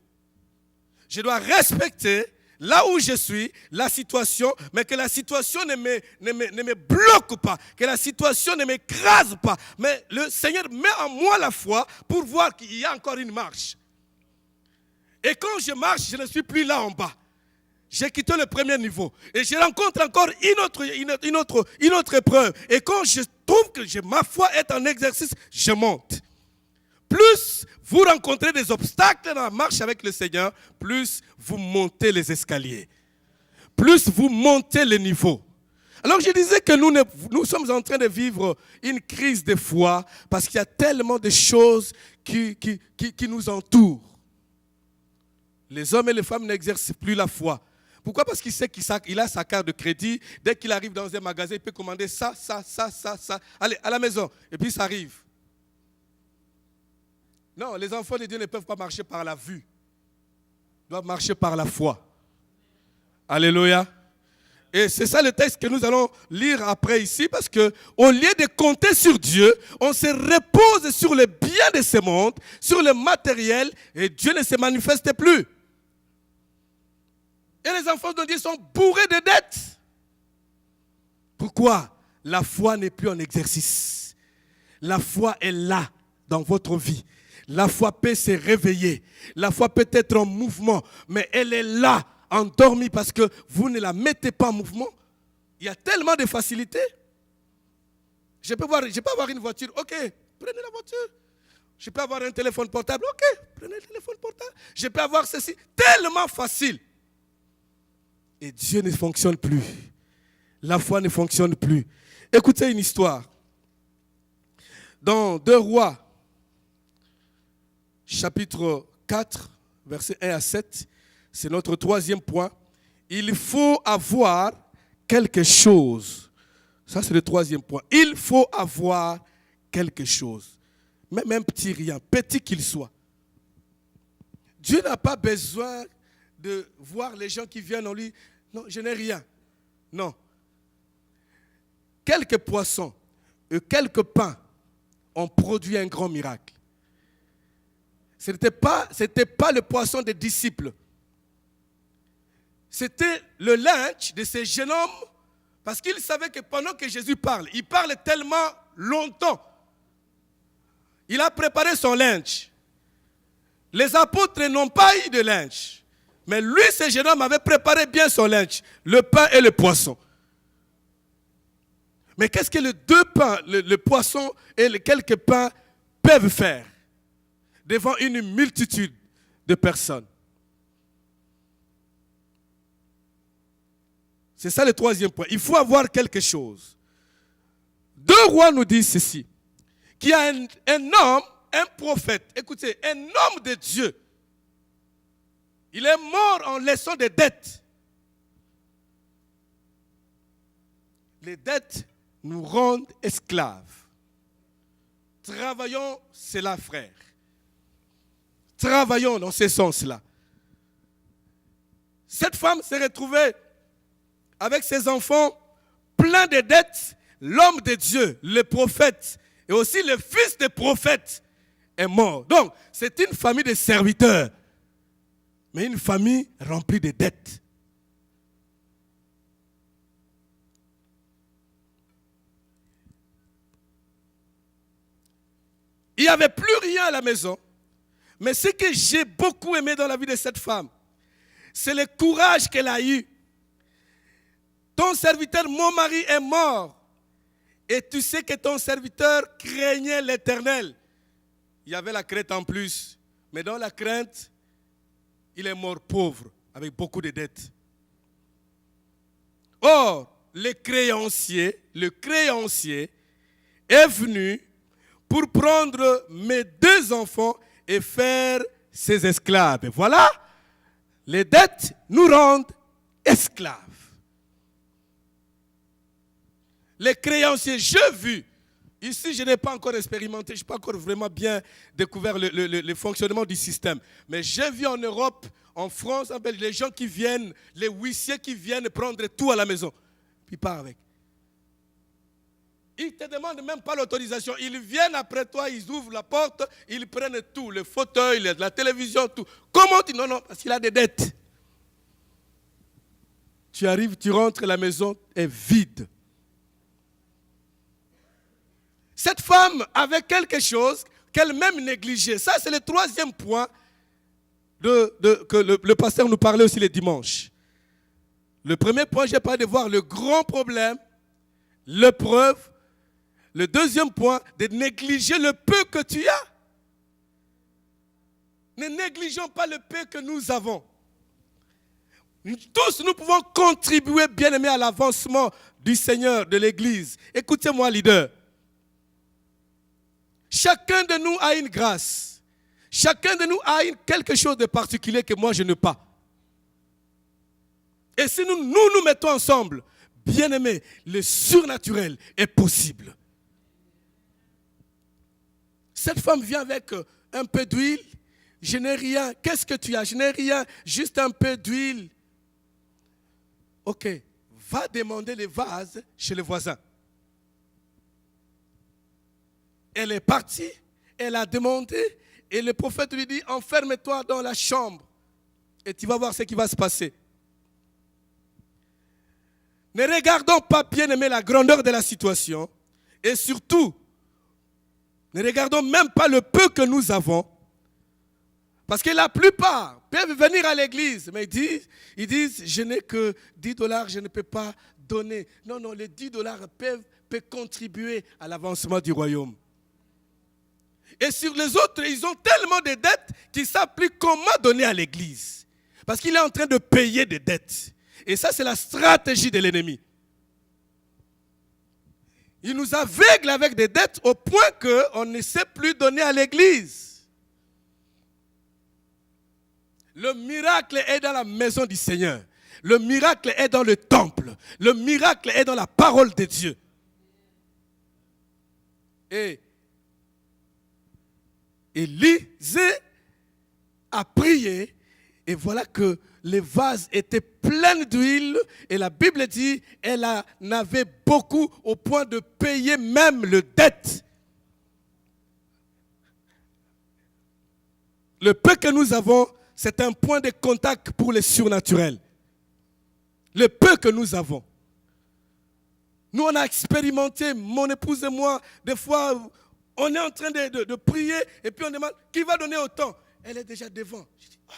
Je dois respecter là où je suis, la situation, mais que la situation ne me bloque pas, que la situation ne m'écrase pas. Mais le Seigneur met en moi la foi pour voir qu'il y a encore une marche. Et quand je marche, je ne suis plus là en bas. J'ai quitté le premier niveau. Et je rencontre encore une autre épreuve. Et quand je trouve que ma foi est en exercice, je monte. Plus vous rencontrez des obstacles dans la marche avec le Seigneur, plus vous montez les escaliers. Plus vous montez les niveaux. Alors je disais que nous sommes en train de vivre une crise de foi parce qu'il y a tellement de choses qui nous entourent. Les hommes et les femmes n'exercent plus la foi. Pourquoi? Parce qu'il sait qu'il a sa carte de crédit. Dès qu'il arrive dans un magasin, il peut commander ça. Allez, à la maison. Et puis ça arrive. Non, les enfants de Dieu ne peuvent pas marcher par la vue. Ils doivent marcher par la foi. Alléluia. Et c'est ça le texte que nous allons lire après ici, parce que au lieu de compter sur Dieu, on se repose sur le bien de ce monde, sur le matériel, et Dieu ne se manifeste plus. Et les enfants de Dieu sont bourrés de dettes. Pourquoi? La foi n'est plus en exercice. La foi est là dans votre vie. La foi peut se réveiller. La foi peut être en mouvement, mais elle est là, endormie, parce que vous ne la mettez pas en mouvement. Il y a tellement de facilité. Je peux avoir une voiture, ok, prenez la voiture. Je peux avoir un téléphone portable, ok, prenez le téléphone portable. Je peux avoir ceci, tellement facile. Et Dieu ne fonctionne plus. La foi ne fonctionne plus. Écoutez une histoire. Dans 2 Rois, chapitre 4, versets 1 à 7, c'est notre 3e point. Il faut avoir quelque chose. Ça, c'est le 3e point. Il faut avoir quelque chose. Même un petit rien, petit qu'il soit. Dieu n'a pas besoin de voir les gens qui viennent en lui. Non, je n'ai rien. Non. Quelques poissons et quelques pains ont produit un grand miracle. Ce n'était pas le poisson des disciples. C'était le linge de ces jeunes hommes, parce qu'ils savaient que pendant que Jésus parle, il parle tellement longtemps. Il a préparé son linge. Les apôtres n'ont pas eu de linge. Mais lui, ce jeune homme, avait préparé bien son linge, le pain et le poisson. Mais qu'est-ce que les deux pains, le poisson et les quelques pains peuvent faire devant une multitude de personnes? C'est ça le troisième point. Il faut avoir quelque chose. 2 Rois nous disent ceci, qu'il y a un homme, un prophète, écoutez, un homme de Dieu. Il est mort en laissant des dettes. Les dettes nous rendent esclaves. Travaillons, c'est là, frère. Travaillons dans ce sens-là. Cette femme s'est retrouvée avec ses enfants pleins de dettes. L'homme de Dieu, le prophète, et aussi le fils des prophètes est mort. Donc, c'est une famille de serviteurs, mais une famille remplie de dettes. Il n'y avait plus rien à la maison. Mais ce que j'ai beaucoup aimé dans la vie de cette femme, c'est le courage qu'elle a eu. Ton serviteur, mon mari, est mort. Et tu sais que ton serviteur craignait l'Éternel. Il y avait la crainte en plus. Mais dans la crainte, il est mort pauvre, avec beaucoup de dettes. Or, le créancier est venu pour prendre mes 2 enfants et faire ses esclaves. Et voilà, les dettes nous rendent esclaves. Les créanciers, j'ai vu, ici je n'ai pas encore expérimenté, je n'ai pas encore vraiment bien découvert le fonctionnement du système, mais j'ai vu en Europe, en France, les gens qui viennent, les huissiers qui viennent prendre tout à la maison, puis ils partent avec. Ils ne te demandent même pas l'autorisation. Ils viennent après toi, ils ouvrent la porte, ils prennent tout, le fauteuil, la télévision, tout. Comment tu... Non, parce qu'il a des dettes. Tu arrives, tu rentres, la maison est vide. Cette femme avait quelque chose qu'elle-même négligeait. Ça, c'est le 3e point que le pasteur nous parlait aussi le dimanche. Le premier point, j'ai parlé de voir le grand problème, l'épreuve. Le 2e point, de négliger le peu que tu as. Ne négligeons pas le peu que nous avons. Tous, nous pouvons contribuer, bien aimé, à l'avancement du Seigneur, de l'Église. Écoutez-moi, leader. Chacun de nous a une grâce. Chacun de nous a quelque chose de particulier que moi je n'ai pas. Et si nous mettons ensemble, bien aimé, le surnaturel est possible. Cette femme vient avec un peu d'huile. Je n'ai rien. Qu'est-ce que tu as? Je n'ai rien. Juste un peu d'huile. Ok. Va demander les vases chez le voisin. Elle est partie. Elle a demandé. Et le prophète lui dit, enferme-toi dans la chambre. Et tu vas voir ce qui va se passer. Ne regardons pas, bien aimé, la grandeur de la situation. Et surtout, ne regardons même pas le peu que nous avons. Parce que la plupart peuvent venir à l'église, mais ils disent, je n'ai que $10, je ne peux pas donner. Non, les $10 peuvent contribuer à l'avancement du royaume. Et sur les autres, ils ont tellement de dettes qu'ils ne savent plus comment donner à l'église. Parce qu'il est en train de payer des dettes. Et ça, c'est la stratégie de l'ennemi. Il nous aveugle avec des dettes au point qu'on ne sait plus donner à l'église. Le miracle est dans la maison du Seigneur. Le miracle est dans le temple. Le miracle est dans la parole de Dieu. Et Élisée a prié Et voilà que les vases étaient pleins d'huile. Et la Bible dit, elle en avait beaucoup au point de payer même le dette. Le peu que nous avons, c'est un point de contact pour les surnaturels. Le peu que nous avons. Nous, on a expérimenté, mon épouse et moi, des fois, on est en train de prier et puis on demande, qui va donner autant? Elle est déjà devant. Je dis, oh,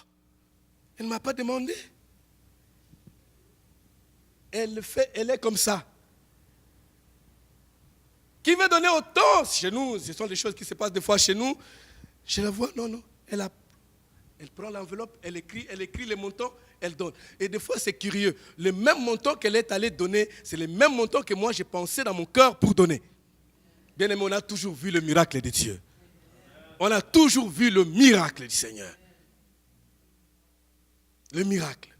elle ne m'a pas demandé. Elle est comme ça. Qui veut donner autant? Chez nous, ce sont des choses qui se passent des fois chez nous. Je la vois, non. Elle prend l'enveloppe, elle écrit les montants, elle donne. Et des fois, c'est curieux. Le même montant qu'elle est allée donner, c'est le même montant que moi, j'ai pensé dans mon cœur pour donner. Bien aimé, on a toujours vu le miracle de Dieu. On a toujours vu le miracle du Seigneur. Le miracle.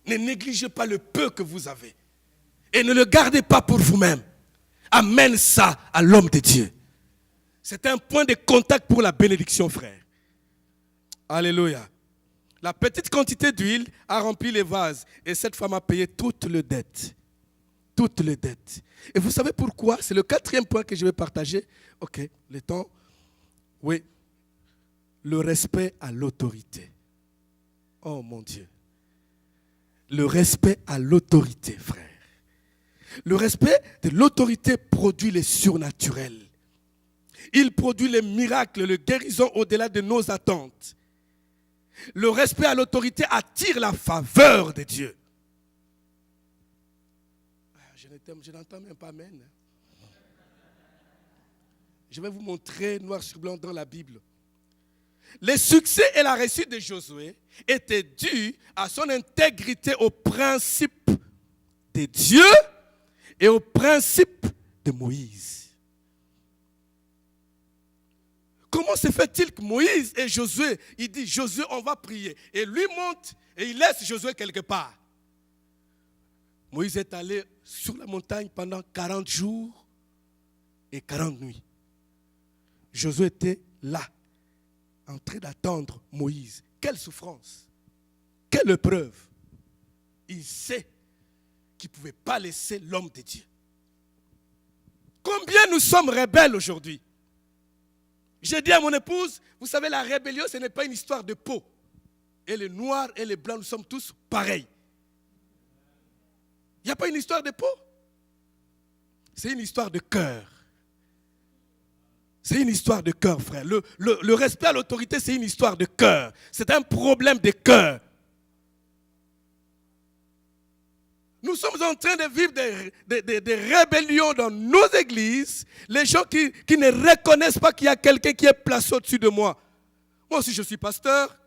Ne négligez pas le peu que vous avez. Et ne le gardez pas pour vous-même. Amène ça à l'homme de Dieu. C'est un point de contact pour la bénédiction, frère. Alléluia. La petite quantité d'huile a rempli les vases. Et cette femme a payé toutes les dettes. Toutes les dettes. Et vous savez pourquoi? C'est le 4e point que je vais partager. Ok, le temps. Oui. Le respect à l'autorité. Oh mon Dieu. Le respect à l'autorité, frère. Le respect de l'autorité produit les surnaturels. Il produit les miracles, les guérisons au-delà de nos attentes. Le respect à l'autorité attire la faveur de Dieu. Je n'entends même pas amen. Je vais vous montrer noir sur blanc dans la Bible. Le succès et la réussite de Josué étaient dus à son intégrité au principe de Dieu et au principe de Moïse. Comment se fait-il que Moïse et Josué, il dit, Josué, on va prier. Et lui monte et il laisse Josué quelque part. Moïse est allé sur la montagne pendant 40 jours et 40 nuits. Josué était là, en train d'attendre Moïse. Quelle souffrance, quelle épreuve. Il sait qu'il ne pouvait pas laisser l'homme de Dieu. Combien nous sommes rebelles aujourd'hui? J'ai dit à mon épouse, vous savez, la rébellion, ce n'est pas une histoire de peau. Et les noirs et les blancs, nous sommes tous pareils. Il n'y a pas une histoire de peau. C'est une histoire de cœur. C'est une histoire de cœur, frère. Le respect à l'autorité, c'est une histoire de cœur. C'est un problème de cœur. Nous sommes en train de vivre des rébellions dans nos églises. Les gens qui ne reconnaissent pas qu'il y a quelqu'un qui est placé au-dessus de moi. Moi aussi je suis pasteur.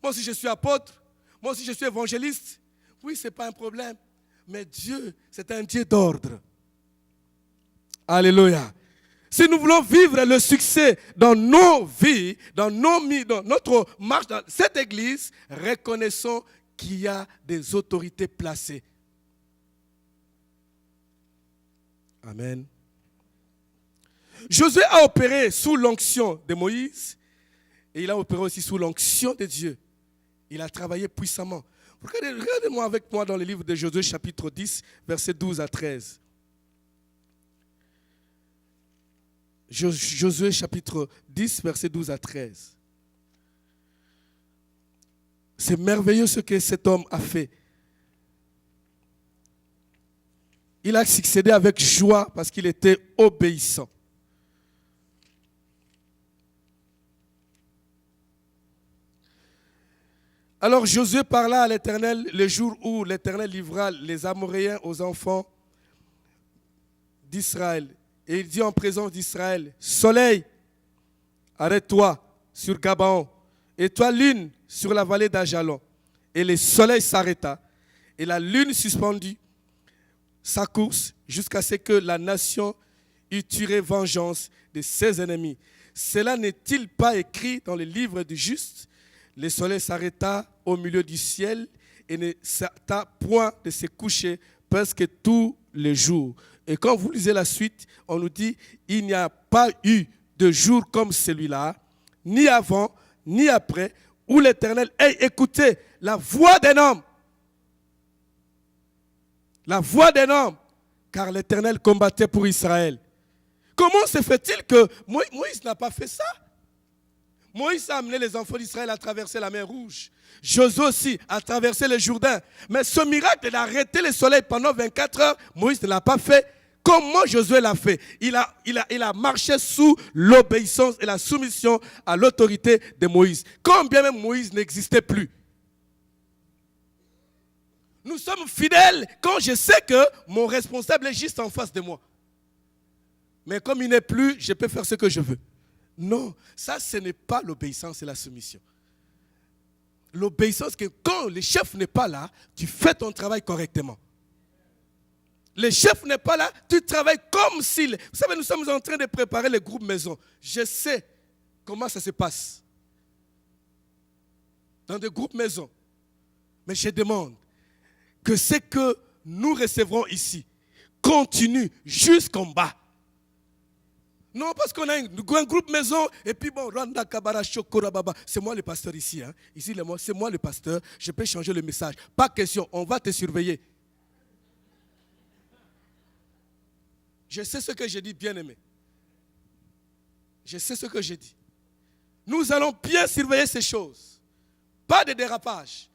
Moi aussi je suis apôtre. Moi aussi je suis évangéliste. Oui, ce n'est pas un problème. Mais Dieu, c'est un Dieu d'ordre. Alléluia. Si nous voulons vivre le succès dans nos vies, dans notre marche dans cette église, reconnaissons qu'il y a des autorités placées. Amen. Josué a opéré sous l'onction de Moïse et il a opéré aussi sous l'onction de Dieu. Il a travaillé puissamment. Regardez-moi avec moi dans le livre de Josué chapitre 10, versets 12 à 13. Josué chapitre 10, versets 12 à 13. C'est merveilleux ce que cet homme a fait. Il a succédé avec joie parce qu'il était obéissant. Alors Josué parla à l'Éternel le jour où l'Éternel livra les Amoréens aux enfants d'Israël. Et il dit en présence d'Israël, soleil, arrête-toi sur Gabaon, et toi lune sur la vallée d'Ajalon. Et le soleil s'arrêta, et la lune suspendit sa course jusqu'à ce que la nation eût tiré vengeance de ses ennemis. Cela n'est-il pas écrit dans le livre du juste? Le soleil s'arrêta au milieu du ciel et ne s'arrêta point de se coucher presque tous les jours. Et quand vous lisez la suite, on nous dit, il n'y a pas eu de jour comme celui-là, ni avant, ni après, où l'Éternel ait écouté la voix d'un homme. La voix d'un homme, car l'Éternel combattait pour Israël. Comment se fait-il que Moïse n'a pas fait ça? Moïse a amené les enfants d'Israël à traverser la mer Rouge. Josué aussi a traversé le Jourdain. Mais ce miracle d'arrêter le soleil pendant 24 heures, Moïse ne l'a pas fait. Comment Josué l'a fait? Il a marché sous l'obéissance et la soumission à l'autorité de Moïse. Quand bien même Moïse n'existait plus. Nous sommes fidèles quand je sais que mon responsable est juste en face de moi. Mais comme il n'est plus, je peux faire ce que je veux. Non, ça ce n'est pas l'obéissance et la soumission. L'obéissance, que quand le chef n'est pas là, tu fais ton travail correctement. Le chef n'est pas là, tu travailles comme s'il... Vous savez, nous sommes en train de préparer le groupe maison. Je sais comment ça se passe. Dans des groupes maison. Mais je demande que ce que nous recevrons ici continue jusqu'en bas. Non, parce qu'on a un groupe maison, et puis bon, Rwanda, Kabara, Chokora, Baba, c'est moi le pasteur ici. Hein. Ici, c'est moi le pasteur, je peux changer le message. Pas question, on va te surveiller. Je sais ce que j'ai dit, bien-aimé. Je sais ce que j'ai dit. Nous allons bien surveiller ces choses. Pas de dérapage.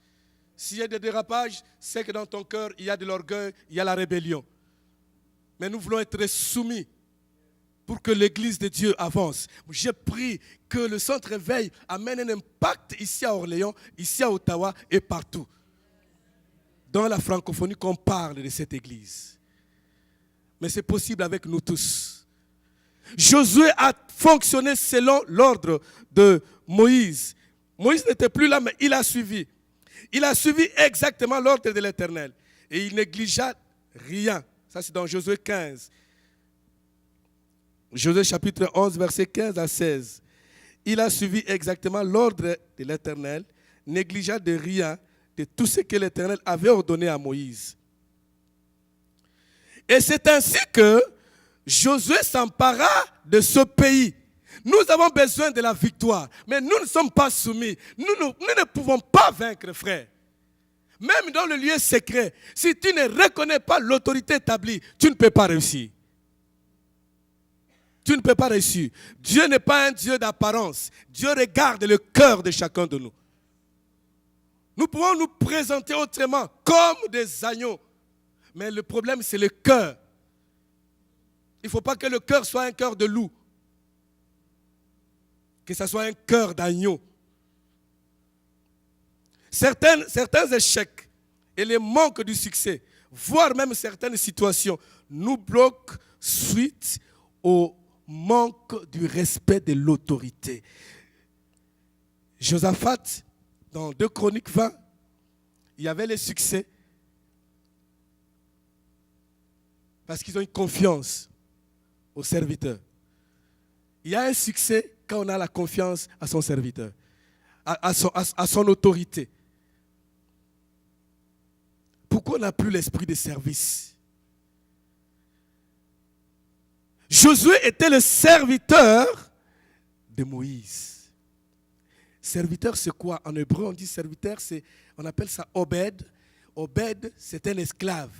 S'il y a des dérapages, c'est que dans ton cœur, il y a de l'orgueil, il y a la rébellion. Mais nous voulons être soumis pour que l'Église de Dieu avance. Je prie que le centre réveil amène un impact ici à Orléans, ici à Ottawa et partout. Dans la francophonie qu'on parle de cette Église. Mais c'est possible avec nous tous. Josué a fonctionné selon l'ordre de Moïse. Moïse n'était plus là, mais il a suivi. Il a suivi exactement l'ordre de l'Éternel. Et il négligea rien. Ça, c'est dans Josué 15. Josué chapitre 11, verset 15 à 16. Il a suivi exactement l'ordre de l'Éternel, négligea de rien de tout ce que l'Éternel avait ordonné à Moïse. Et c'est ainsi que Josué s'empara de ce pays. Nous avons besoin de la victoire, mais nous ne sommes pas soumis. Nous ne pouvons pas vaincre, frère. Même dans le lieu secret, si tu ne reconnais pas l'autorité établie, tu ne peux pas réussir. Tu ne peux pas réussir. Dieu n'est pas un Dieu d'apparence. Dieu regarde le cœur de chacun de nous. Nous pouvons nous présenter autrement, comme des agneaux. Mais le problème, c'est le cœur. Il ne faut pas que le cœur soit un cœur de loup. Que ce soit un cœur d'agneau. Certains échecs et les manques du succès, voire même certaines situations, nous bloquent suite au manque du respect de l'autorité. Josaphat, dans 2 Chroniques 20, il y avait le succès parce qu'ils ont une confiance au serviteur. Il y a un succès quand on a la confiance à son serviteur, à son autorité. Pourquoi on n'a plus l'esprit de service? Josué était le serviteur de Moïse. Serviteur, c'est quoi? En hébreu, on dit serviteur, on appelle ça Obed. Obed, c'est un esclave.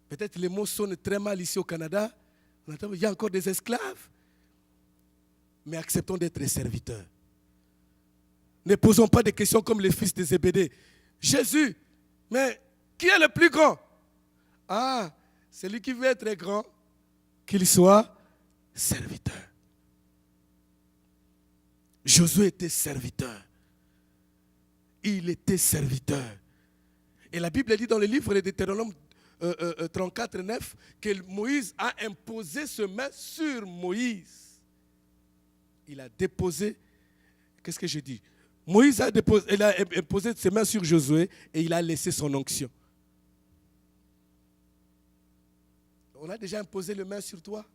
Peut-être les mots sonnent très mal ici au Canada. On entend, il y a encore des esclaves. Mais acceptons d'être serviteurs. Ne posons pas des questions comme les fils de Zébédée. Jésus, mais qui est le plus grand? Ah, celui qui veut être grand, qu'il soit serviteur. Josué était serviteur. Il était serviteur. Et la Bible dit dans le livre de Deutéronome 34, 9 que Moïse a imposé ses mains sur Moïse. Il a déposé, qu'est-ce que je dis? Moïse il a imposé ses mains sur Josué et il a laissé son onction. On a déjà imposé les mains sur toi.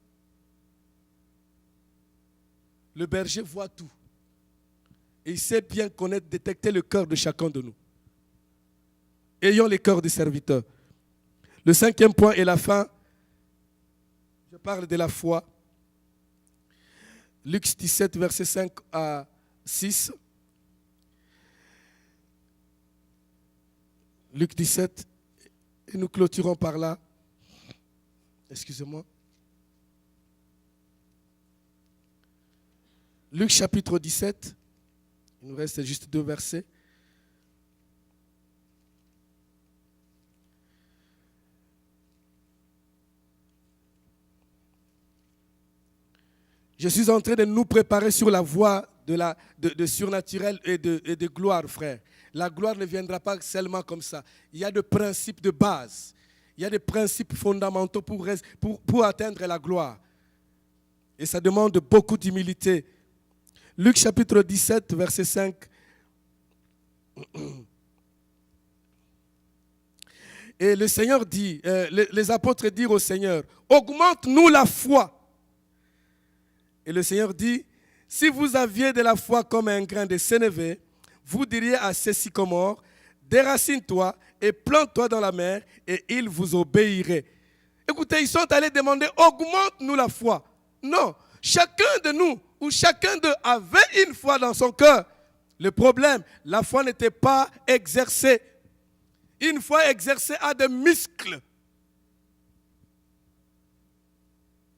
Le berger voit tout. Et il sait bien connaître, détecter le cœur de chacun de nous. Ayons les cœurs des serviteurs. Le 5e point est la fin. Je parle de la foi. Luc 17, verset 5 à 6. Luc 17, et nous clôturons par là. Excusez-moi. Luc chapitre 17, il nous reste juste 2 versets. Je suis en train de nous préparer sur la voie de surnaturel et de gloire, frère. La gloire ne viendra pas seulement comme ça. Il y a des principes de base. Il y a des principes fondamentaux pour atteindre la gloire. Et ça demande beaucoup d'humilité. Luc chapitre 17, verset 5. Et le Seigneur dit, les apôtres dirent au Seigneur, augmente-nous la foi. Et le Seigneur dit, si vous aviez de la foi comme un grain de sénévé, vous diriez à ces sycomores, déracine-toi et plante-toi dans la mer, et il vous obéirait. Écoutez, ils sont allés demander, augmente-nous la foi. Non, chacun de nous, ou chacun d'eux avait une foi dans son cœur. Le problème, la foi n'était pas exercée. Une foi exercée a des muscles.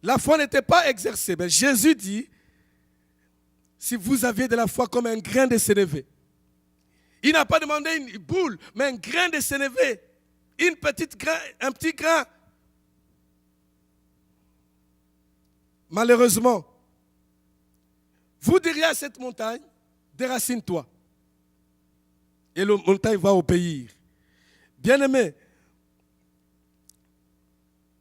La foi n'était pas exercée. Mais Jésus dit, si vous aviez de la foi comme un grain de sénévé. Il n'a pas demandé une boule, mais un grain de sénévé. Un petit grain. Malheureusement, vous diriez à cette montagne, déracine-toi. Et la montagne va obéir. Bien-aimés,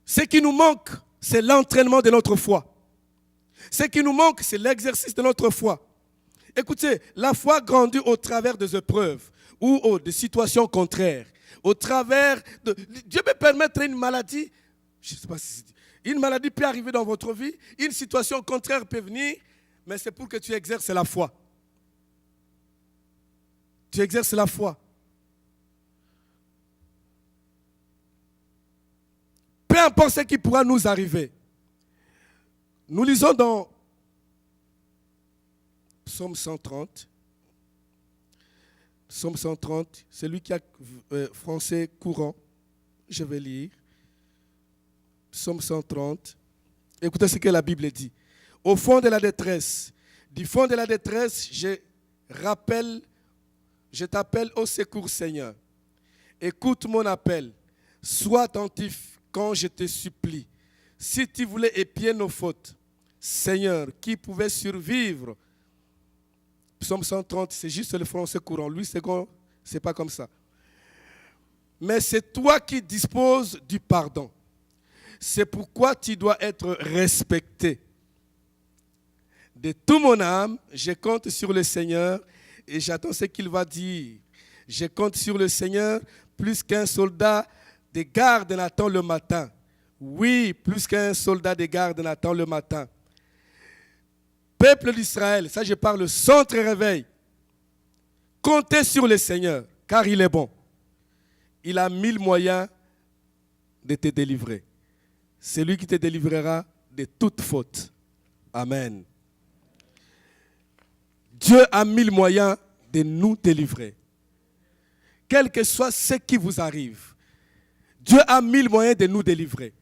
ce qui nous manque, c'est l'entraînement de notre foi. Ce qui nous manque, c'est l'exercice de notre foi. Écoutez, la foi grandit au travers des épreuves ou de situations contraires. Au travers de... Dieu peut permettre une maladie, je ne sais pas si c'est dit, une maladie peut arriver dans votre vie, une situation contraire peut venir, mais c'est pour que tu exerces la foi. Tu exerces la foi. Peu importe ce qui pourra nous arriver. Nous lisons dans Psaume 130. Psaume 130, celui qui a français courant. Je vais lire. Psaume 130. Écoutez ce que la Bible dit. Au fond de la détresse, du fond de la détresse, je t'appelle au secours, Seigneur. Écoute mon appel. Sois attentif quand je te supplie. Si tu voulais épier nos fautes, Seigneur, qui pouvait survivre? Psaume 130, c'est juste le français courant. Lui, c'est pas comme ça. Mais c'est toi qui disposes du pardon. C'est pourquoi tu dois être respecté. De toute mon âme, je compte sur le Seigneur et j'attends ce qu'il va dire. Je compte sur le Seigneur plus qu'un soldat de garde n'attend le matin. Oui, plus qu'un soldat de garde n'attend le matin. Peuple d'Israël, ça je parle centre réveil. Comptez sur le Seigneur, car il est bon. Il a 1000 moyens de te délivrer. C'est lui qui te délivrera de toute faute. Amen. Dieu a 1000 moyens de nous délivrer. Quel que soit ce qui vous arrive, Dieu a 1000 moyens de nous délivrer.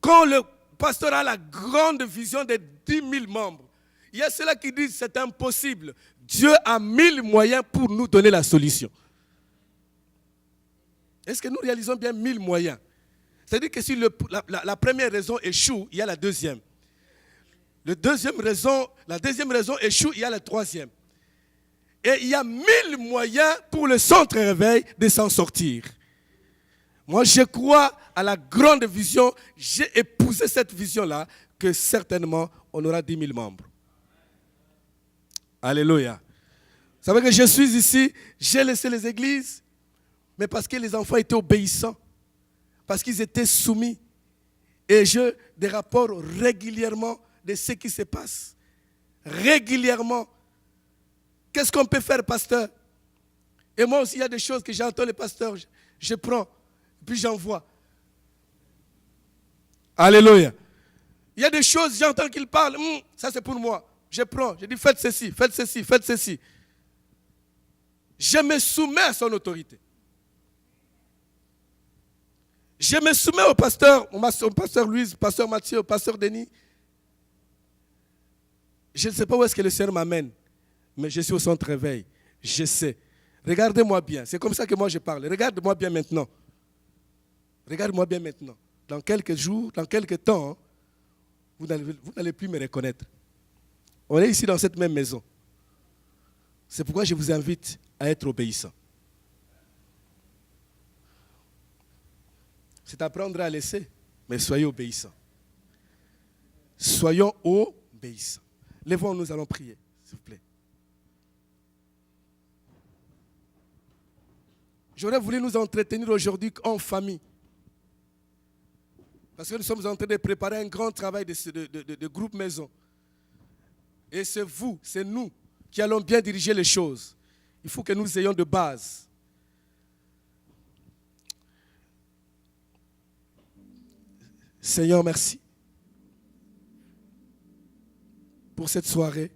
Quand le pasteur a la grande vision de 10 000 membres, il y a ceux-là qui disent que c'est impossible. Dieu a 1000 moyens pour nous donner la solution. Est-ce que nous réalisons bien 1000 moyens? C'est-à-dire que si la première raison échoue, il y a la deuxième. La deuxième raison échoue, il y a la troisième. Et il y a 1000 moyens pour le centre réveil de s'en sortir. Moi, je crois à la grande vision. J'ai épousé cette vision-là, que certainement, on aura 10 000 membres. Alléluia. Vous savez que je suis ici, j'ai laissé les églises, mais parce que les enfants étaient obéissants, parce qu'ils étaient soumis. Et j'ai des rapports régulièrement de ce qui se passe. Régulièrement. Qu'est-ce qu'on peut faire, pasteur? Et moi aussi, il y a des choses que j'entends les pasteurs, je prends, puis j'envoie. Alléluia. Il y a des choses, j'entends qu'ils parlent, ça c'est pour moi. Je prends, je dis faites ceci, faites ceci, faites ceci. Je me soumets à son autorité. Je me soumets au pasteur Louise, au pasteur Mathieu, au pasteur Denis. Je ne sais pas où est-ce que le Seigneur m'amène, mais je suis au centre réveil. Je sais. Regardez-moi bien. C'est comme ça que moi je parle. Regarde-moi bien maintenant. Regarde-moi bien maintenant. Dans quelques jours, dans quelques temps, vous n'allez plus me reconnaître. On est ici dans cette même maison. C'est pourquoi je vous invite à être obéissant. C'est apprendre à laisser, mais soyez obéissants. Soyons obéissants. Lèvons, nous allons prier, s'il vous plaît. J'aurais voulu nous entretenir aujourd'hui en famille. Parce que nous sommes en train de préparer un grand travail de groupe maison. Et c'est vous, c'est nous qui allons bien diriger les choses. Il faut que nous ayons de base. Seigneur, merci pour cette soirée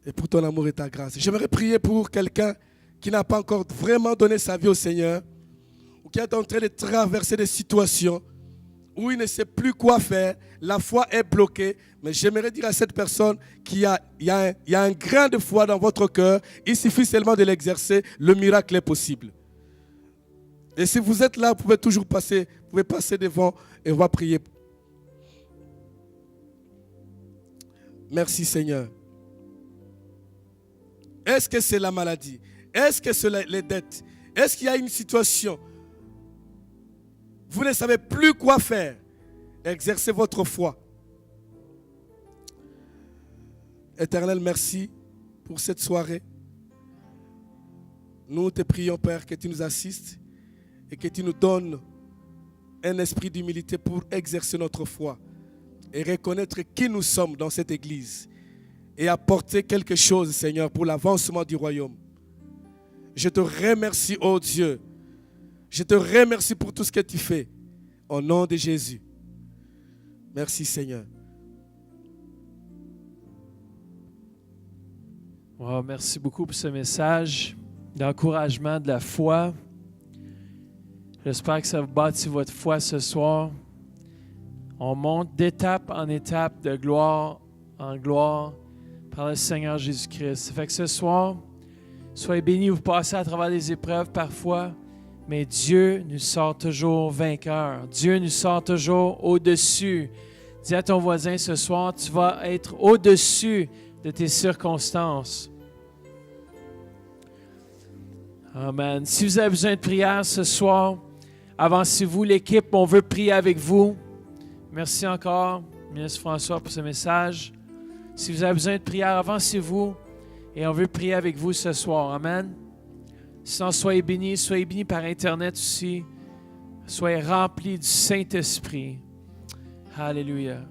et pour ton amour et ta grâce. J'aimerais prier pour quelqu'un qui n'a pas encore vraiment donné sa vie au Seigneur ou qui est en train de traverser des situations où il ne sait plus quoi faire, la foi est bloquée. Mais j'aimerais dire à cette personne qu'il y a un grain de foi dans votre cœur. Il suffit seulement de l'exercer, le miracle est possible. Et si vous êtes là, vous pouvez toujours passer, vous pouvez passer devant et on va prier. Merci Seigneur. Est-ce que c'est la maladie? Est-ce que c'est les dettes? Est-ce qu'il y a une situation? Vous ne savez plus quoi faire. Exercez votre foi. Éternel, merci pour cette soirée. Nous te prions, Père, que tu nous assistes et que tu nous donnes un esprit d'humilité pour exercer notre foi et reconnaître qui nous sommes dans cette église et apporter quelque chose, Seigneur, pour l'avancement du royaume. Je te remercie, oh Dieu. Je te remercie pour tout ce que tu fais. Au nom de Jésus. Merci, Seigneur. Wow, merci beaucoup pour ce message d'encouragement, de la foi. J'espère que ça vous bâtit votre foi ce soir. On monte d'étape en étape, de gloire en gloire par le Seigneur Jésus-Christ. Ça fait que ce soir, soyez bénis, vous passez à travers des épreuves parfois, mais Dieu nous sort toujours vainqueurs. Dieu nous sort toujours au-dessus. Dis à ton voisin ce soir, tu vas être au-dessus de tes circonstances. Amen. Si vous avez besoin de prière ce soir, avancez-vous, l'équipe, on veut prier avec vous. Merci encore, ministre François, pour ce message. Si vous avez besoin de prière, avancez-vous et on veut prier avec vous ce soir. Amen. Sinon, soyez bénis par Internet aussi. Soyez remplis du Saint-Esprit. Alléluia.